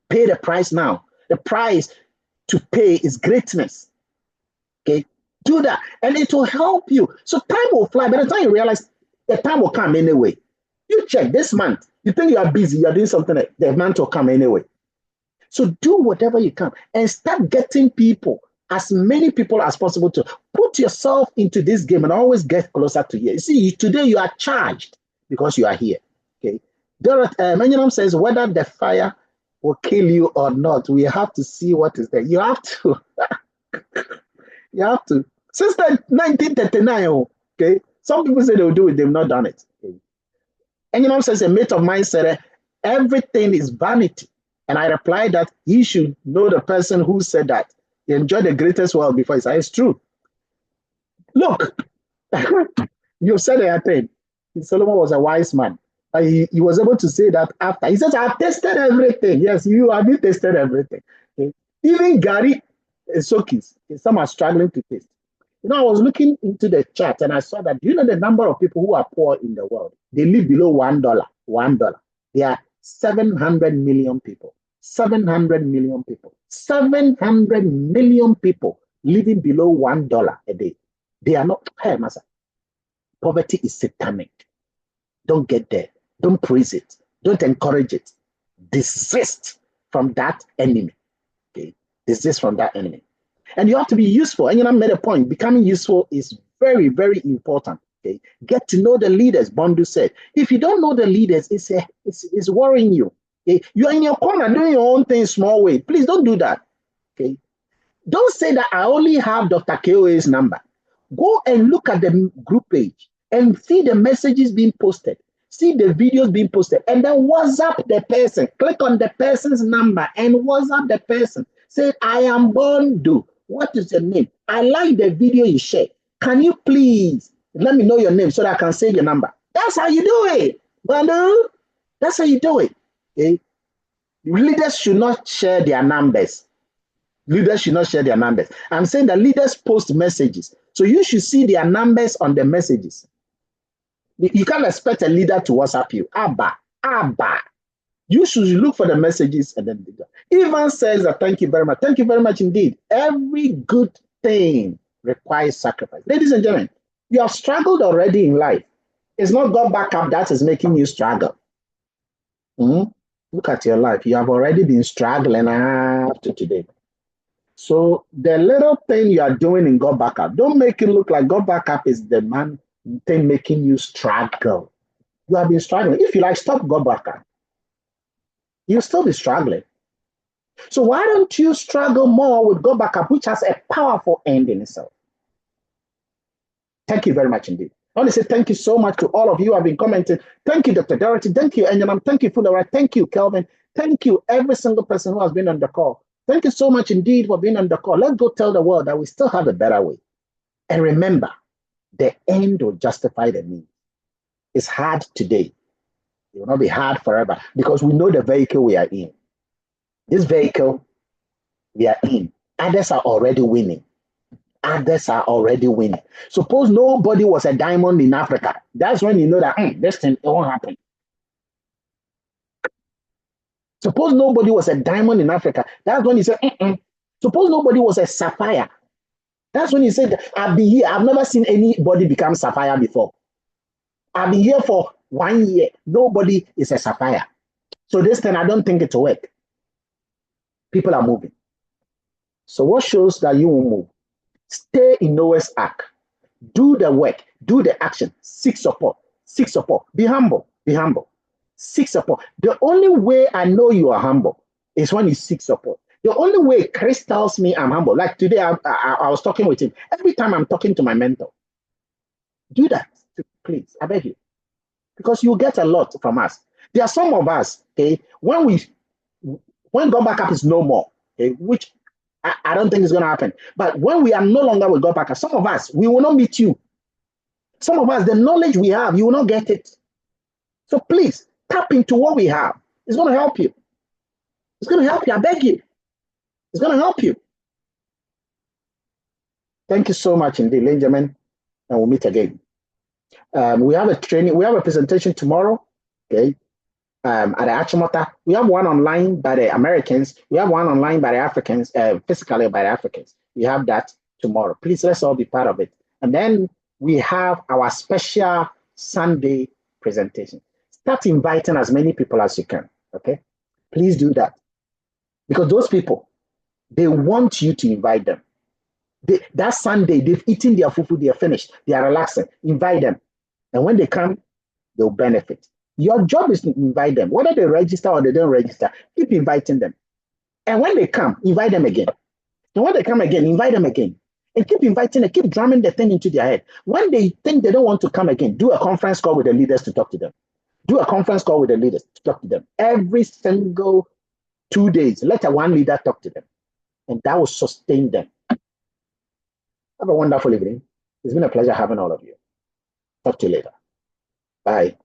Pay the price now. The price to pay is greatness. Okay? Do that. And it will help you. So time will fly. By the time you realize the time will come anyway. You check this month. You think you are busy. You're doing something. The month will come anyway. So do whatever you can and start getting people, as many people as possible, to put yourself into this game and always get closer to here. You see, today you are charged because you are here. Okay. Menyanam says, whether the fire will kill you or not, we have to see what is there. You have to. You have to. Since 1939, okay, some people say they will do it, they've not done it. Okay. Menyanam says, a mate of mine said, everything is vanity. And I replied that he should know the person who said that. He enjoyed the greatest wealth before he said, it's true. Look, you said a thing. Solomon was a wise man. He was able to say that after. He says, I've tested everything. Yes, you have tested everything. Okay. Even Gary Sokis, some are struggling to taste. I was looking into the chart and I saw that, do you know the number of people who are poor in the world? They live below $1. $1. There are 700 million people. 700 million people. 700 million people living below $1 a day. They are not, hey, Master, poverty is satanic. Don't get there. Don't praise it. Don't encourage it. Desist from that enemy. Okay? Desist from that enemy. And you have to be useful. And I made a point. Becoming useful is very, very important. Okay? Get to know the leaders, Bondu said. If you don't know the leaders, it's worrying you. Okay? You are in your corner doing your own thing small way. Please don't do that. Okay? Don't say that I only have Dr. KOA's number. Go and look at the group page and see the messages being posted. See the videos being posted. And then WhatsApp the person. Click on the person's number and WhatsApp the person. Say, I am Bondu. What is your name? I like the video you shared. Can you please let me know your name so that I can save your number? That's how you do it, Bondu. That's how you do it. Okay? Leaders should not share their numbers. Leaders should not share their numbers. I'm saying that leaders post messages So you should see their numbers on the messages. You can't expect a leader to WhatsApp you. Abba, Abba. You should look for the messages and then Ivan says that thank you very much. Thank you very much indeed. Every good thing requires sacrifice. Ladies and gentlemen, you have struggled already in life. It's not God backup that is making you struggle. Look at your life. You have already been struggling up to today. So the little thing you are doing in God backup, don't make it look like God backup is the man thing making you struggle. You have been struggling. If you like, stop God backup. You'll still be struggling. So why don't you struggle more with God backup, which has a powerful end in itself? Thank you very much indeed. I want to say thank you so much to all of you who have been commenting. Thank you, Dr. Dorothy. Thank you, Enyaman. Thank you, Fulora. Thank you, Kelvin. Thank you, every single person who has been on the call. Thank you so much indeed for being on the call. Let's go tell the world that we still have a better way. And remember, the end will justify the means. It's hard today. It will not be hard forever because we know the vehicle we are in. This vehicle we are in, others are already winning. Others are already winning. Suppose nobody was a diamond in Africa. That's when you know that this thing won't happen. Suppose nobody was a diamond in Africa. That's when you say, Suppose nobody was a sapphire. That's when you say, I've been here. I've never seen anybody become sapphire before. I've been here for 1 year. Nobody is a sapphire. So this thing, I don't think it will work. People are moving. So what shows that you will move? Stay in Noah's Ark. Do the work. Do the action. Seek support. Seek support. Be humble. Be humble. Seek support. The only way I know you are humble is when you seek support. The only way Chris tells me I'm humble, like today I was talking with him. Every time I'm talking to my mentor, do that, please. I beg you. Because you get a lot from us. There are some of us, okay, when God backup is no more, okay, which I don't think is going to happen. But when we are no longer with God backup, some of us, we will not meet you. Some of us, the knowledge we have, you will not get it. So please, tap into what we have. It's going to help you. It's going to help you. I beg you. It's going to help you. Thank you so much indeed, ladies and gentlemen, and we'll meet again. We have a training. We have a presentation tomorrow, okay, at the Achimota. We have one online by the Americans. We have one online by the Africans, physically by the Africans. We have that tomorrow. Please, let's all be part of it. And then we have our special Sunday presentation. Start inviting as many people as you can, okay? Please do that. Because those people, they want you to invite them. That Sunday, they've eaten their fufu, they are finished, they are relaxing. Invite them. And when they come, they'll benefit. Your job is to invite them. Whether they register or they don't register, keep inviting them. And when they come, invite them again. And when they come again, invite them again. And keep inviting them, keep drumming the thing into their head. When they think they don't want to come again, do a conference call with the leaders to talk to them. Do a conference call with the leaders to talk to them. Every single 2 days, let one leader talk to them. And that will sustain them. Have a wonderful evening. It's been a pleasure having all of you. Talk to you later. Bye.